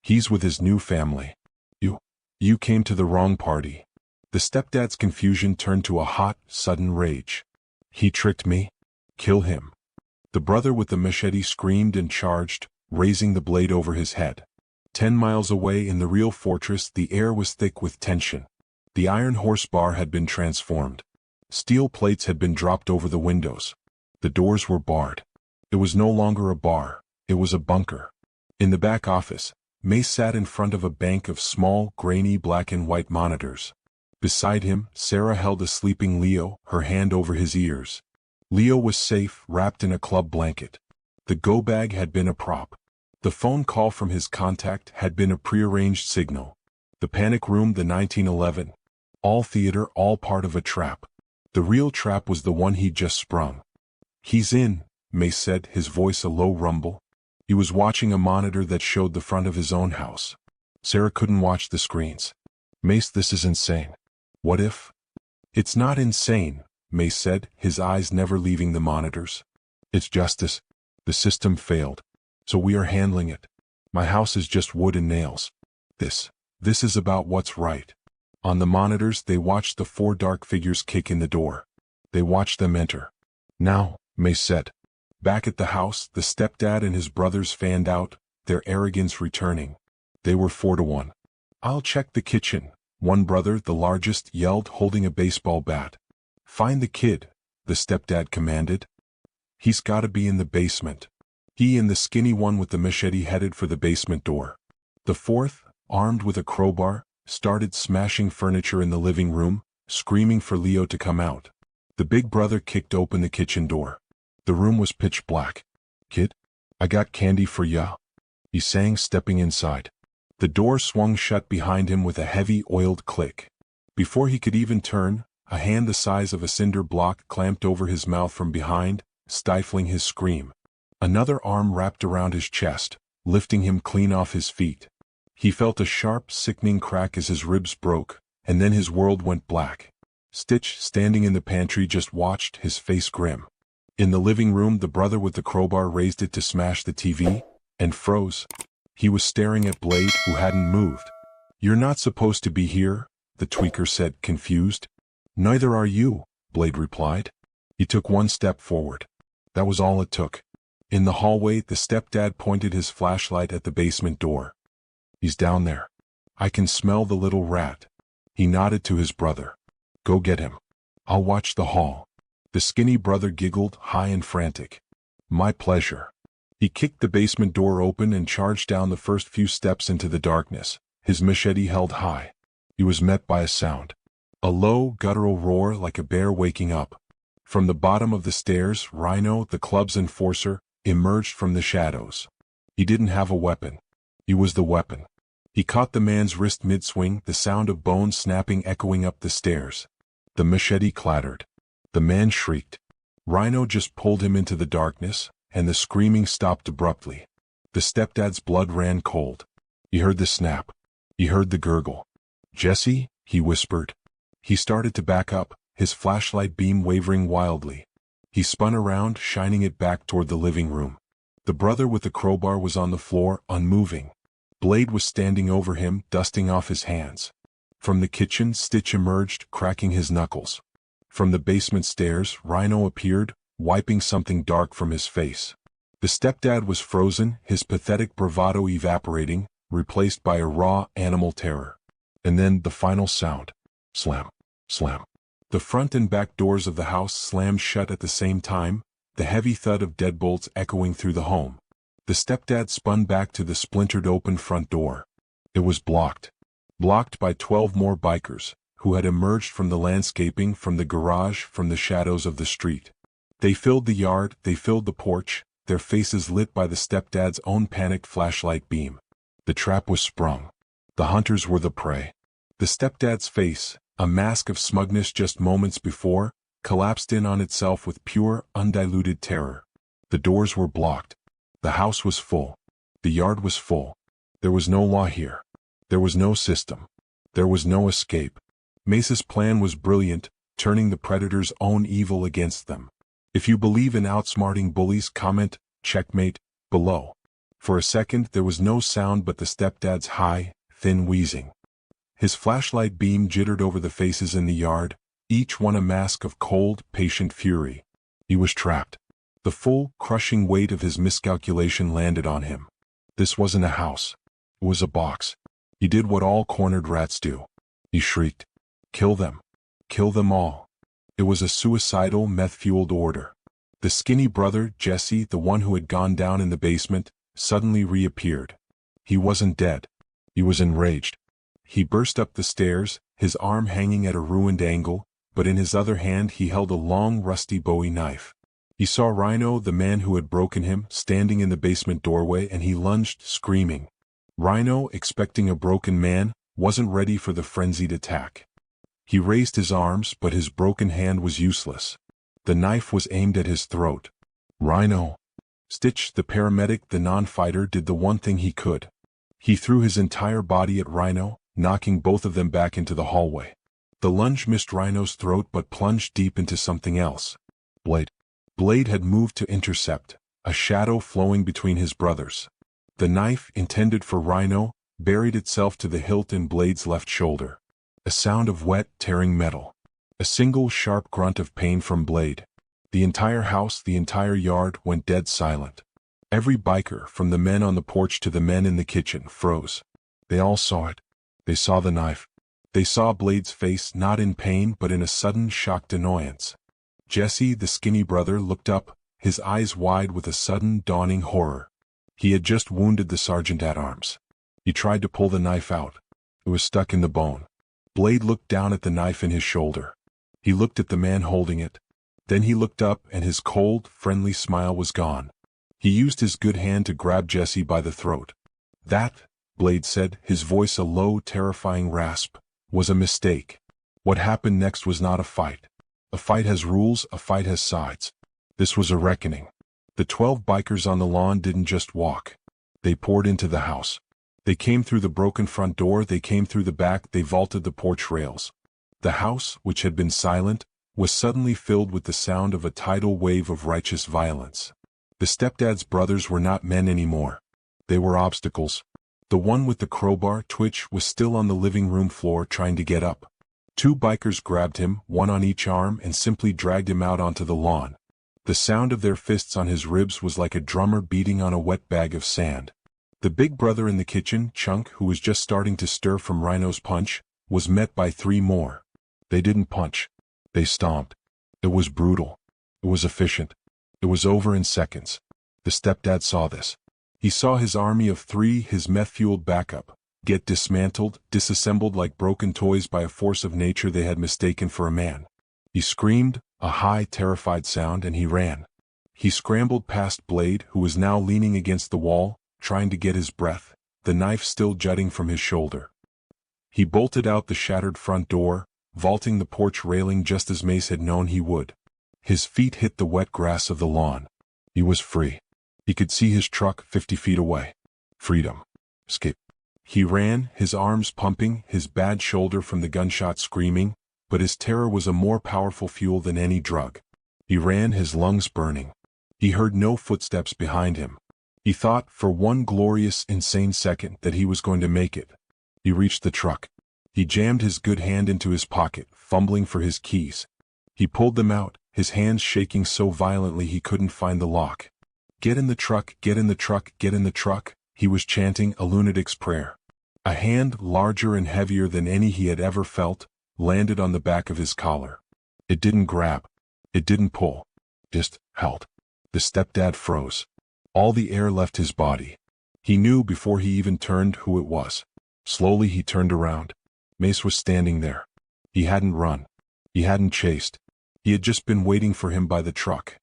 He's with his new family. You came to the wrong party. The stepdad's confusion turned to a hot, sudden rage. He tricked me? Kill him. The brother with the machete screamed and charged, raising the blade over his head. 10 miles away in the real fortress, the air was thick with tension. The iron horse bar had been transformed. Steel plates had been dropped over the windows. The doors were barred. It was no longer a bar. It was a bunker. In the back office, Mace sat in front of a bank of small, grainy black and white monitors. Beside him, Sarah held a sleeping Leo, her hand over his ears. Leo was safe, wrapped in a club blanket. The go bag had been a prop. The phone call from his contact had been a prearranged signal. The panic room, the 1911. All theater, all part of a trap. The real trap was the one he'd just sprung. He's in, Mace said, his voice a low rumble. He was watching a monitor that showed the front of his own house. Sarah couldn't watch the screens. Mace, this is insane. What if? It's not insane, Mace said, his eyes never leaving the monitors. It's justice. The system failed. So we are handling it. My house is just wood and nails. This is about what's right. On the monitors, they watched the 4 dark figures kick in the door. They watched them enter. Now, Mace said. Back at the house, the stepdad and his brothers fanned out, their arrogance returning. They were 4-1. I'll check the kitchen, one brother, the largest, yelled, holding a baseball bat. Find the kid, the stepdad commanded. He's gotta be in the basement. He and the skinny one with the machete headed for the basement door. The fourth, armed with a crowbar, started smashing furniture in the living room, screaming for Leo to come out. The big brother kicked open the kitchen door. The room was pitch black. Kid, I got candy for ya, he sang, stepping inside. The door swung shut behind him with a heavy, oiled click. Before he could even turn, a hand the size of a cinder block clamped over his mouth from behind, stifling his scream. Another arm wrapped around his chest, lifting him clean off his feet. He felt a sharp, sickening crack as his ribs broke, and then his world went black. Stitch, standing in the pantry, just watched, his face grim. In the living room, the brother with the crowbar raised it to smash the TV, and froze. He was staring at Blade, who hadn't moved. You're not supposed to be here, the tweaker said, confused. Neither are you, Blade replied. He took one step forward. That was all it took. In the hallway, the stepdad pointed his flashlight at the basement door. He's down there. I can smell the little rat. He nodded to his brother. Go get him. I'll watch the hall. The skinny brother giggled, high and frantic. My pleasure. He kicked the basement door open and charged down the first few steps into the darkness, his machete held high. He was met by a sound. A low, guttural roar like a bear waking up. From the bottom of the stairs, Rhino, the club's enforcer, emerged from the shadows. He didn't have a weapon. He was the weapon. He caught the man's wrist mid-swing, the sound of bones snapping echoing up the stairs. The machete clattered. The man shrieked. Rhino just pulled him into the darkness, and the screaming stopped abruptly. The stepdad's blood ran cold. He heard the snap. He heard the gurgle. "Jesse," he whispered. He started to back up, his flashlight beam wavering wildly. He spun around, shining it back toward the living room. The brother with the crowbar was on the floor, unmoving. Blade was standing over him, dusting off his hands. From the kitchen, Stitch emerged, cracking his knuckles. From the basement stairs, Rhino appeared, wiping something dark from his face. The stepdad was frozen, his pathetic bravado evaporating, replaced by a raw, animal terror. And then the final sound. Slam. Slam. The front and back doors of the house slammed shut at the same time, the heavy thud of deadbolts echoing through the home. The stepdad spun back to the splintered open front door. It was blocked. Blocked by 12 more bikers, who had emerged from the landscaping, from the garage, from the shadows of the street. They filled the yard, they filled the porch, their faces lit by the stepdad's own panicked flashlight beam. The trap was sprung. The hunters were the prey. The stepdad's face, a mask of smugness just moments before, collapsed in on itself with pure, undiluted terror. The doors were blocked. The house was full. The yard was full. There was no law here. There was no system. There was no escape. Mesa's plan was brilliant, turning the predator's own evil against them. If you believe in outsmarting bullies, comment, checkmate, below. For a second there was no sound but the stepdad's high, thin wheezing. His flashlight beam jittered over the faces in the yard, each one a mask of cold, patient fury. He was trapped. The full, crushing weight of his miscalculation landed on him. This wasn't a house. It was a box. He did what all cornered rats do. He shrieked. Kill them. Kill them all. It was a suicidal, meth-fueled order. The skinny brother, Jesse, the one who had gone down in the basement, suddenly reappeared. He wasn't dead. He was enraged. He burst up the stairs, his arm hanging at a ruined angle, but in his other hand he held a long, rusty Bowie knife. He saw Rhino, the man who had broken him, standing in the basement doorway, and he lunged, screaming. Rhino, expecting a broken man, wasn't ready for the frenzied attack. He raised his arms, but his broken hand was useless. The knife was aimed at his throat. Rhino. Stitch, the paramedic, the non-fighter, did the one thing he could. He threw his entire body at Rhino, knocking both of them back into the hallway. The lunge missed Rhino's throat but plunged deep into something else. Blade had moved to intercept, a shadow flowing between his brothers. The knife, intended for Rhino, buried itself to the hilt in Blade's left shoulder. A sound of wet, tearing metal. A single sharp grunt of pain from Blade. The entire house, the entire yard, went dead silent. Every biker, from the men on the porch to the men in the kitchen, froze. They all saw it. They saw the knife. They saw Blade's face, not in pain but in a sudden, shocked annoyance. Jesse, the skinny brother, looked up, his eyes wide with a sudden, dawning horror. He had just wounded the sergeant-at-arms. He tried to pull the knife out. It was stuck in the bone. Blade looked down at the knife in his shoulder. He looked at the man holding it. Then he looked up and his cold, friendly smile was gone. He used his good hand to grab Jesse by the throat. That, Blade said, his voice a low, terrifying rasp, was a mistake. What happened next was not a fight. A fight has rules, a fight has sides. This was a reckoning. The 12 bikers on the lawn didn't just walk. They poured into the house. They came through the broken front door, they came through the back, they vaulted the porch rails. The house, which had been silent, was suddenly filled with the sound of a tidal wave of righteous violence. The stepdad's brothers were not men anymore. They were obstacles. The one with the crowbar, Twitch, was still on the living room floor trying to get up. 2 bikers grabbed him, one on each arm, and simply dragged him out onto the lawn. The sound of their fists on his ribs was like a drummer beating on a wet bag of sand. The big brother in the kitchen, Chunk, who was just starting to stir from Rhino's punch, was met by 3 more. They didn't punch. They stomped. It was brutal. It was efficient. It was over in seconds. The stepdad saw this. He saw his army of 3, his meth-fueled backup, get dismantled, disassembled like broken toys by a force of nature they had mistaken for a man. He screamed, a high, terrified sound, and he ran. He scrambled past Blade, who was now leaning against the wall, trying to get his breath, the knife still jutting from his shoulder. He bolted out the shattered front door, vaulting the porch railing just as Mace had known he would. His feet hit the wet grass of the lawn. He was free. He could see his truck 50 feet away. Freedom. Escape. He ran, his arms pumping, his bad shoulder from the gunshot screaming, but his terror was a more powerful fuel than any drug. He ran, his lungs burning. He heard no footsteps behind him. He thought, for one glorious, insane second, that he was going to make it. He reached the truck. He jammed his good hand into his pocket, fumbling for his keys. He pulled them out, his hands shaking so violently he couldn't find the lock. Get in the truck, get in the truck, get in the truck, he was chanting a lunatic's prayer. A hand, larger and heavier than any he had ever felt, landed on the back of his collar. It didn't grab. It didn't pull. Just held. The stepdad froze. All the air left his body. He knew before he even turned who it was. Slowly he turned around. Mace was standing there. He hadn't run. He hadn't chased. He had just been waiting for him by the truck.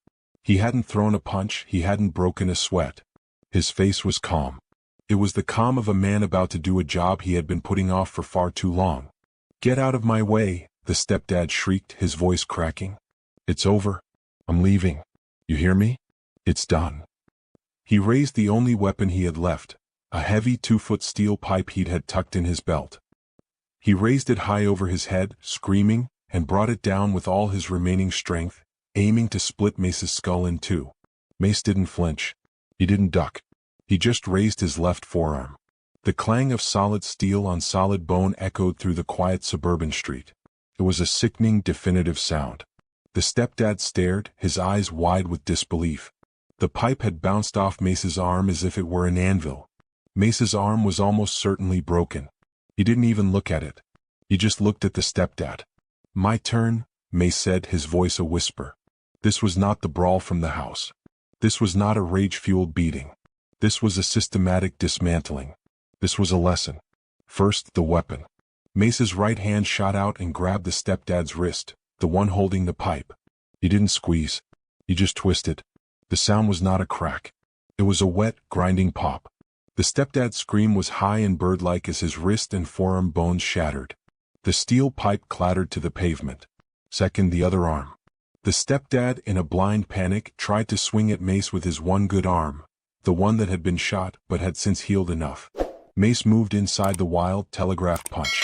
He hadn't thrown a punch, he hadn't broken a sweat. His face was calm. It was the calm of a man about to do a job he had been putting off for far too long. Get out of my way, the stepdad shrieked, his voice cracking. It's over. I'm leaving. You hear me? It's done. He raised the only weapon he had left, a heavy 2-foot steel pipe he'd had tucked in his belt. He raised it high over his head, screaming, and brought it down with all his remaining strength, aiming to split Mace's skull in two. Mace didn't flinch. He didn't duck. He just raised his left forearm. The clang of solid steel on solid bone echoed through the quiet suburban street. It was a sickening, definitive sound. The stepdad stared, his eyes wide with disbelief. The pipe had bounced off Mace's arm as if it were an anvil. Mace's arm was almost certainly broken. He didn't even look at it. He just looked at the stepdad. My turn, Mace said, his voice a whisper. This was not the brawl from the house. This was not a rage-fueled beating. This was a systematic dismantling. This was a lesson. First, the weapon. Mace's right hand shot out and grabbed the stepdad's wrist, the one holding the pipe. He didn't squeeze. He just twisted. The sound was not a crack. It was a wet, grinding pop. The stepdad's scream was high and bird-like as his wrist and forearm bones shattered. The steel pipe clattered to the pavement. Second, the other arm. The stepdad, in a blind panic, tried to swing at Mace with his one good arm, the one that had been shot but had since healed enough. Mace moved inside the wild, telegraphed punch.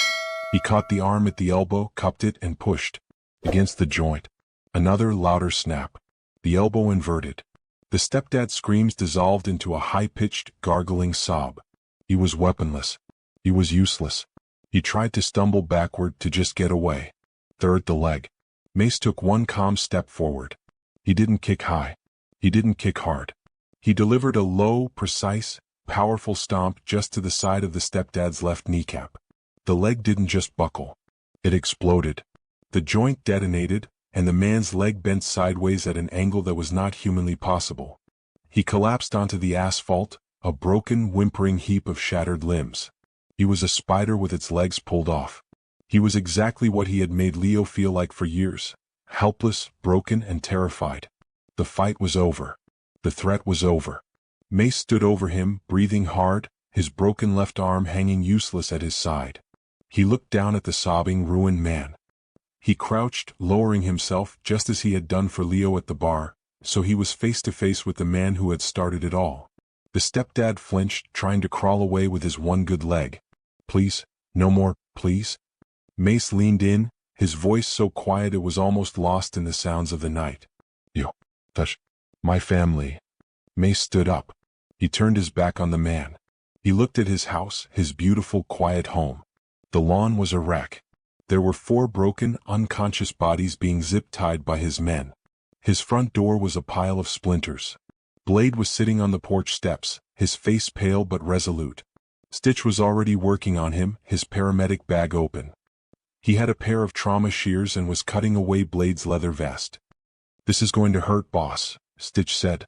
He caught the arm at the elbow, cupped it, and pushed. Against the joint. Another, louder snap. The elbow inverted. The stepdad's screams dissolved into a high-pitched, gargling sob. He was weaponless. He was useless. He tried to stumble backward to just get away. Third, the leg. Mace took one calm step forward. He didn't kick high. He didn't kick hard. He delivered a low, precise, powerful stomp just to the side of the stepdad's left kneecap. The leg didn't just buckle. It exploded. The joint detonated, and the man's leg bent sideways at an angle that was not humanly possible. He collapsed onto the asphalt, a broken, whimpering heap of shattered limbs. He was a spider with its legs pulled off. He was exactly what he had made Leo feel like for years, helpless, broken, and terrified. The fight was over. The threat was over. Mace stood over him, breathing hard, his broken left arm hanging useless at his side. He looked down at the sobbing, ruined man. He crouched, lowering himself just as he had done for Leo at the bar, so he was face to face with the man who had started it all. The stepdad flinched, trying to crawl away with his one good leg. Please, no more, please. Mace leaned in, his voice so quiet it was almost lost in the sounds of the night. You touch my family. Mace stood up. He turned his back on the man. He looked at his house, his beautiful, quiet home. The lawn was a wreck. There were 4 broken, unconscious bodies being zip-tied by his men. His front door was a pile of splinters. Blade was sitting on the porch steps, his face pale but resolute. Stitch was already working on him, his paramedic bag open. He had a pair of trauma shears and was cutting away Blade's leather vest. This is going to hurt, boss, Stitch said.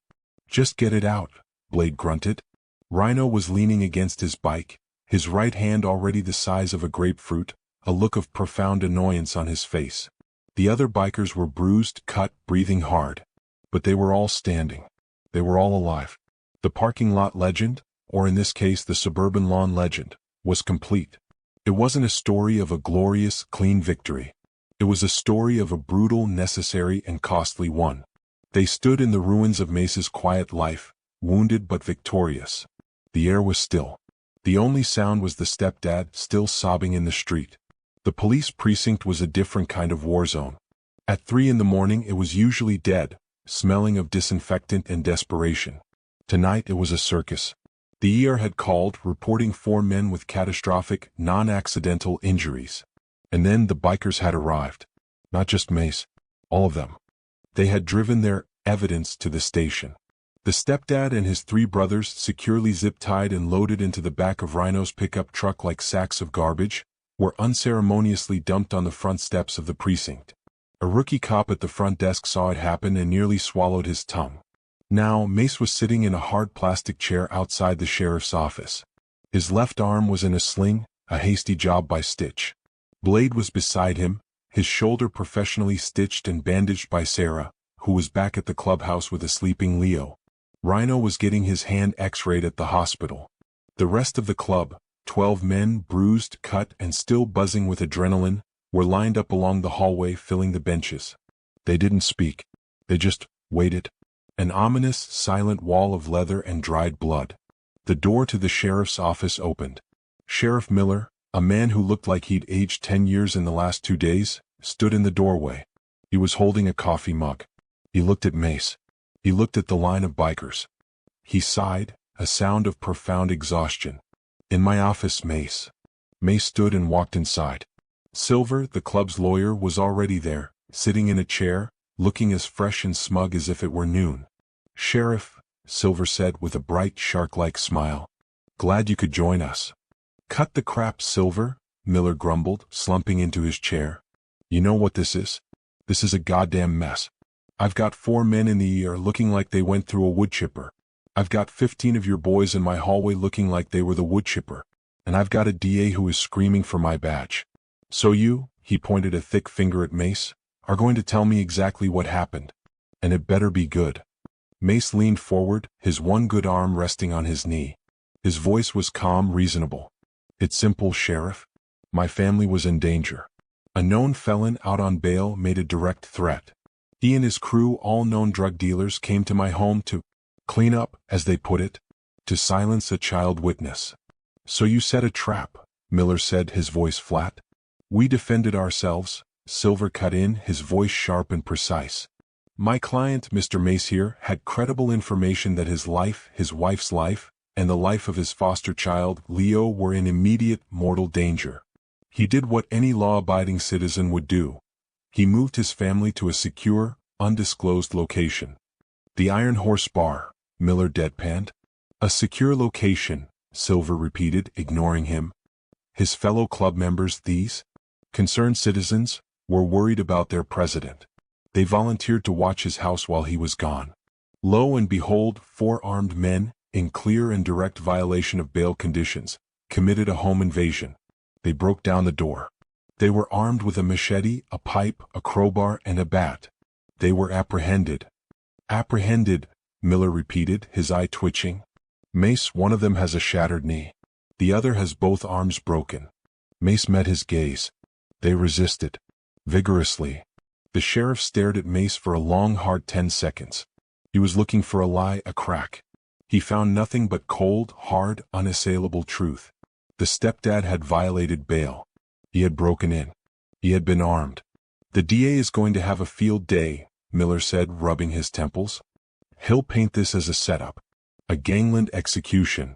Just get it out, Blade grunted. Rhino was leaning against his bike, his right hand already the size of a grapefruit, a look of profound annoyance on his face. The other bikers were bruised, cut, breathing hard. But they were all standing. They were all alive. The parking lot legend, or in this case the suburban lawn legend, was complete. It wasn't a story of a glorious, clean victory. It was a story of a brutal, necessary, and costly one. They stood in the ruins of Mace's quiet life, wounded but victorious. The air was still. The only sound was the stepdad still sobbing in the street. The police precinct was a different kind of war zone. At 3 in the morning it was usually dead, smelling of disinfectant and desperation. Tonight it was a circus. The ER had called, reporting 4 men with catastrophic, non-accidental injuries. And then the bikers had arrived. Not just Mace. All of them. They had driven their evidence to the station. The stepdad and his 3 brothers, securely zip-tied and loaded into the back of Rhino's pickup truck like sacks of garbage, were unceremoniously dumped on the front steps of the precinct. A rookie cop at the front desk saw it happen and nearly swallowed his tongue. Now, Mace was sitting in a hard plastic chair outside the sheriff's office. His left arm was in a sling, a hasty job by Stitch. Blade was beside him, his shoulder professionally stitched and bandaged by Sarah, who was back at the clubhouse with a sleeping Leo. Rhino was getting his hand x-rayed at the hospital. The rest of the club, 12 men, bruised, cut, and still buzzing with adrenaline, were lined up along the hallway filling the benches. They didn't speak. They just waited. An ominous, silent wall of leather and dried blood. The door to the sheriff's office opened. Sheriff Miller, a man who looked like he'd aged 10 years in the last 2 days, stood in the doorway. He was holding a coffee mug. He looked at Mace. He looked at the line of bikers. He sighed, a sound of profound exhaustion. "In my office, Mace." Mace stood and walked inside. Silver, the club's lawyer, was already there, sitting in a chair, looking as fresh and smug as if it were noon. "Sheriff," Silver said with a bright, shark-like smile. "Glad you could join us." "Cut the crap, Silver," Miller grumbled, slumping into his chair. "You know what this is? This is a goddamn mess. I've got 4 men in the ER looking like they went through a wood chipper. I've got 15 of your boys in my hallway looking like they were the wood chipper. And I've got a DA who is screaming for my badge. So you," he pointed a thick finger at Mace, "are going to tell me exactly what happened. And it better be good." Mace leaned forward, his one good arm resting on his knee. His voice was calm, reasonable. "It's simple, Sheriff. My family was in danger. A known felon out on bail made a direct threat. He and his crew, all known drug dealers, came to my home to clean up, as they put it, to silence a child witness." "So you set a trap," Miller said, his voice flat. "We defended ourselves," Silver cut in, his voice sharp and precise. "My client, Mr. Mace here, had credible information that his life, his wife's life, and the life of his foster child, Leo, were in immediate, mortal danger. He did what any law-abiding citizen would do. He moved his family to a secure, undisclosed location." "The Iron Horse Bar," Miller deadpanned. "A secure location," Silver repeated, ignoring him. His fellow club members, these concerned citizens, were worried about their president. They volunteered to watch his house while he was gone. Lo and behold, 4 armed men, in clear and direct violation of bail conditions, committed a home invasion. They broke down the door. They were armed with a machete, a pipe, a crowbar, and a bat. They were apprehended." "Apprehended," Miller repeated, his eye twitching. "Mace, one of them has a shattered knee. The other has both arms broken." Mace met his gaze. They resisted. Vigorously. The sheriff stared at Mace for a long, hard 10 seconds. He was looking for a lie, a crack. He found nothing but cold, hard, unassailable truth. The stepdad had violated bail. He had broken in. He had been armed. "The DA is going to have a field day," Miller said, rubbing his temples. "He'll paint this as a setup. A gangland execution.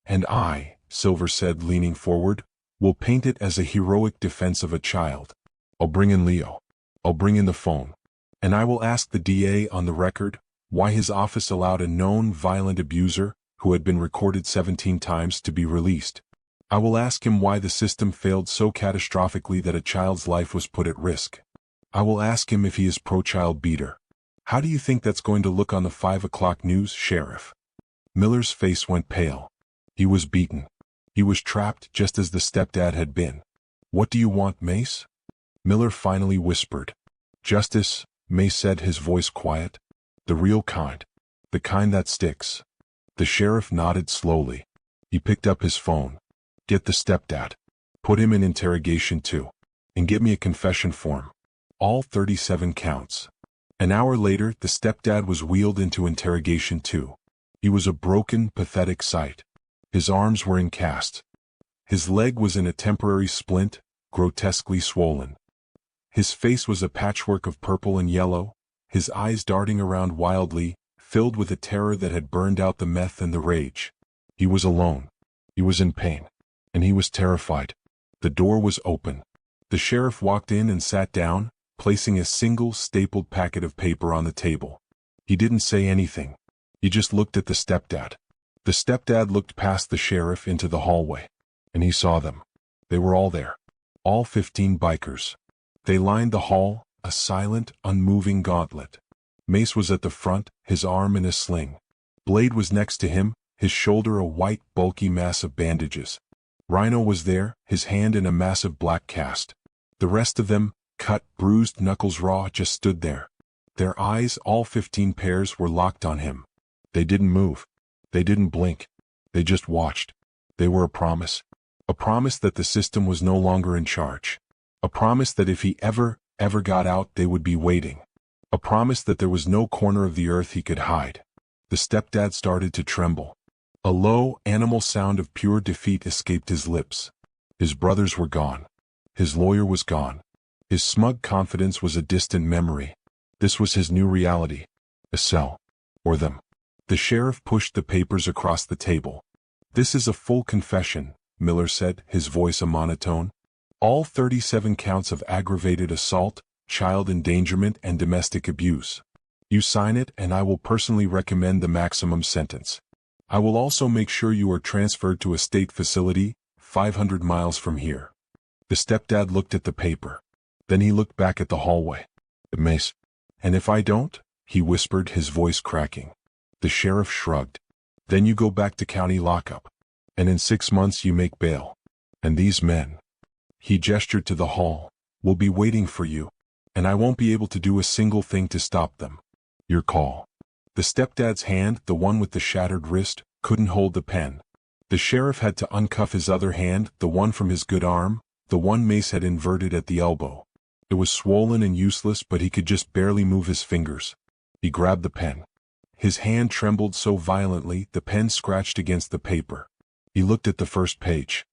And I," Silver said, leaning forward, "will paint it as a heroic defense of a child. I'll bring in Leo. I'll bring in the phone. And I will ask the DA on the record why his office allowed a known violent abuser, who had been recorded 17 times, to be released. I will ask him why the system failed so catastrophically that a child's life was put at risk. I will ask him if he is pro-child beater. How do you think that's going to look on the 5 o'clock news, Sheriff?" Miller's face went pale. He was beaten. He was trapped just as the stepdad had been. "What do you want, Mace?" Miller finally whispered. "Justice," Mace said, his voice quiet. "The real kind. The kind that sticks." The sheriff nodded slowly. He picked up his phone. "Get the stepdad. Put him in interrogation too. And get me a confession form." All 37 counts. An hour later, the stepdad was wheeled into interrogation too. He was a broken, pathetic sight. His arms were in casts. His leg was in a temporary splint, grotesquely swollen. His face was a patchwork of purple and yellow, his eyes darting around wildly, filled with a terror that had burned out the meth and the rage. He was alone. He was in pain. And he was terrified. The door was open. The sheriff walked in and sat down, placing a single stapled packet of paper on the table. He didn't say anything. He just looked at the stepdad. The stepdad looked past the sheriff into the hallway. And he saw them. They were all there. All 15 bikers. They lined the hall, a silent, unmoving gauntlet. Mace was at the front, his arm in a sling. Blade was next to him, his shoulder a white, bulky mass of bandages. Rhino was there, his hand in a massive black cast. The rest of them, cut, bruised, knuckles raw, just stood there. Their eyes, all 15 pairs, were locked on him. They didn't move. They didn't blink. They just watched. They were a promise. A promise that the system was no longer in charge. A promise that if he ever got out, they would be waiting. A promise that there was no corner of the earth he could hide. The stepdad started to tremble. A low, animal sound of pure defeat escaped his lips. His brothers were gone. His lawyer was gone. His smug confidence was a distant memory. This was his new reality. A cell. Or them. The sheriff pushed the papers across the table. This is a full confession, Miller said, his voice a monotone. All 37 counts of aggravated assault, child endangerment, and domestic abuse. You sign it and I will personally recommend the maximum sentence. I will also make sure you are transferred to a state facility, 500 miles from here. The stepdad looked at the paper. Then he looked back at the hallway. Mace. And if I don't? He whispered, his voice cracking. The sheriff shrugged. Then you go back to county lockup. And in 6 months you make bail. And these men. He gestured to the hall. Will be waiting for you. And I won't be able to do a single thing to stop them. Your call. The stepdad's hand, the one with the shattered wrist, couldn't hold the pen. The sheriff had to uncuff his other hand, the one from his good arm, the one Mace had inverted at the elbow. It was swollen and useless, but he could just barely move his fingers. He grabbed the pen. His hand trembled so violently, the pen scratched against the paper. He looked at the first page.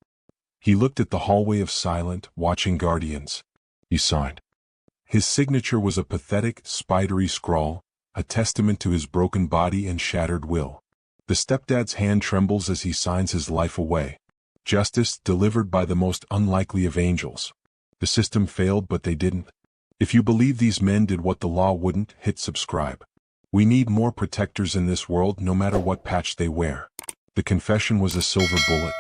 He looked at the hallway of silent, watching guardians. He signed. His signature was a pathetic, spidery scrawl, a testament to his broken body and shattered will. The stepdad's hand trembles as he signs his life away. Justice delivered by the most unlikely of angels. The system failed, but they didn't. If you believe these men did what the law wouldn't, hit subscribe. We need more protectors in this world, no matter what patch they wear. The confession was a silver bullet.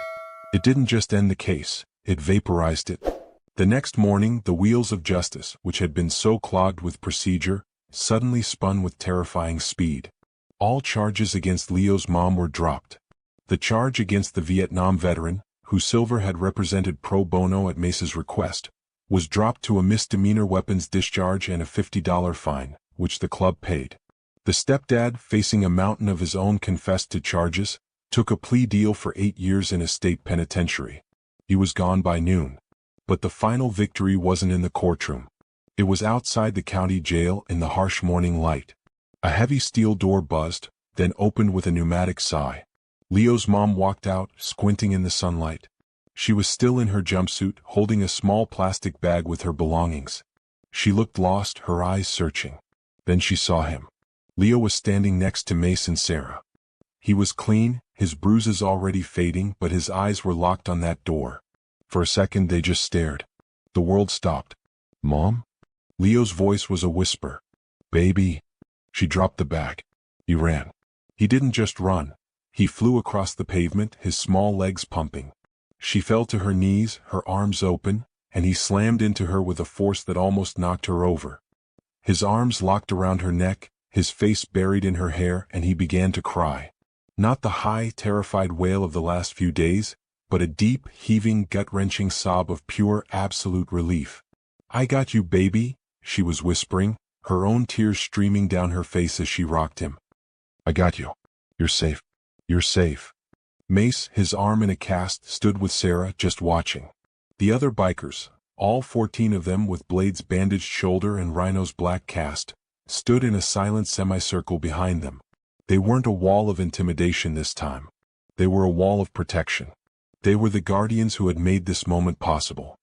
It didn't just end the case, it vaporized it. The next morning, the wheels of justice, which had been so clogged with procedure, suddenly spun with terrifying speed. All charges against Leo's mom were dropped. The charge against the Vietnam veteran, who Silver had represented pro bono at Mace's request, was dropped to a misdemeanor weapons discharge and a $50 fine, which the club paid. The stepdad, facing a mountain of his own, confessed to charges, took a plea deal for 8 years in a state penitentiary. He was gone by noon. But the final victory wasn't in the courtroom. It was outside the county jail in the harsh morning light. A heavy steel door buzzed, then opened with a pneumatic sigh. Leo's mom walked out, squinting in the sunlight. She was still in her jumpsuit, holding a small plastic bag with her belongings. She looked lost, her eyes searching. Then she saw him. Leo was standing next to Mace and Sarah. He was clean, his bruises already fading, but his eyes were locked on that door. For a second they just stared. The world stopped. Mom? Leo's voice was a whisper. Baby. She dropped the bag. He ran. He didn't just run. He flew across the pavement, his small legs pumping. She fell to her knees, her arms open, and he slammed into her with a force that almost knocked her over. His arms locked around her neck, his face buried in her hair, and he began to cry. Not the high, terrified wail of the last few days, but a deep, heaving, gut-wrenching sob of pure, absolute relief. I got you, baby, she was whispering, her own tears streaming down her face as she rocked him. I got you. You're safe. You're safe. Mace, his arm in a cast, stood with Sarah, just watching. The other bikers, All 14 of them, with Blade's bandaged shoulder and Rhino's black cast, stood in a silent semicircle behind them. They weren't a wall of intimidation this time. They were a wall of protection. They were the guardians who had made this moment possible.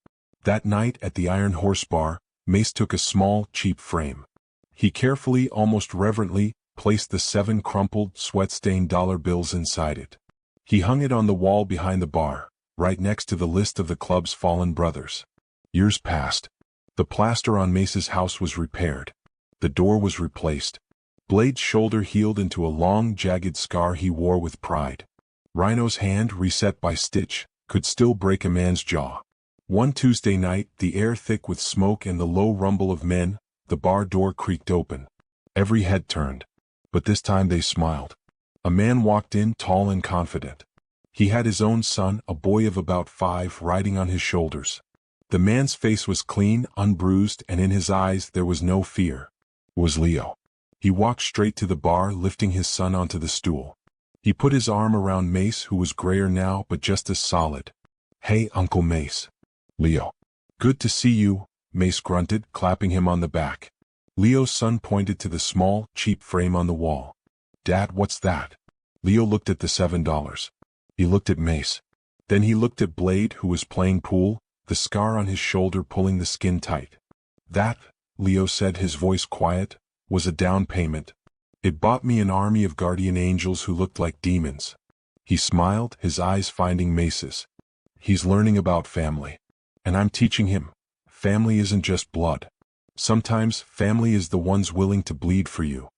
That night at the Iron Horse Bar, Mace took a small, cheap frame. He carefully, almost reverently, placed the 7 crumpled, sweat-stained dollar bills inside it. He hung it on the wall behind the bar, right next to the list of the club's fallen brothers. Years passed. The plaster on Mace's house was repaired. The door was replaced. Blade's shoulder healed into a long, jagged scar he wore with pride. Rhino's hand, reset by Stitch, could still break a man's jaw. One Tuesday night, the air thick with smoke and the low rumble of men, the bar door creaked open. Every head turned. But this time they smiled. A man walked in, tall and confident. He had his own son, a boy of about 5, riding on his shoulders. The man's face was clean, unbruised, and in his eyes there was no fear. It was Leo. He walked straight to the bar, lifting his son onto the stool. He put his arm around Mace, who was grayer now but just as solid. "Hey, Uncle Mace." "Leo." "Good to see you," Mace grunted, clapping him on the back. Leo's son pointed to the small, cheap frame on the wall. "Dad, what's that?" Leo looked at the $7. He looked at Mace. Then he looked at Blade, who was playing pool, the scar on his shoulder pulling the skin tight. "That," Leo said, his voice quiet, "was a down payment. It bought me an army of guardian angels who looked like demons." He smiled, his eyes finding Mace's. "He's learning about family. And I'm teaching him. Family isn't just blood. Sometimes family is the ones willing to bleed for you."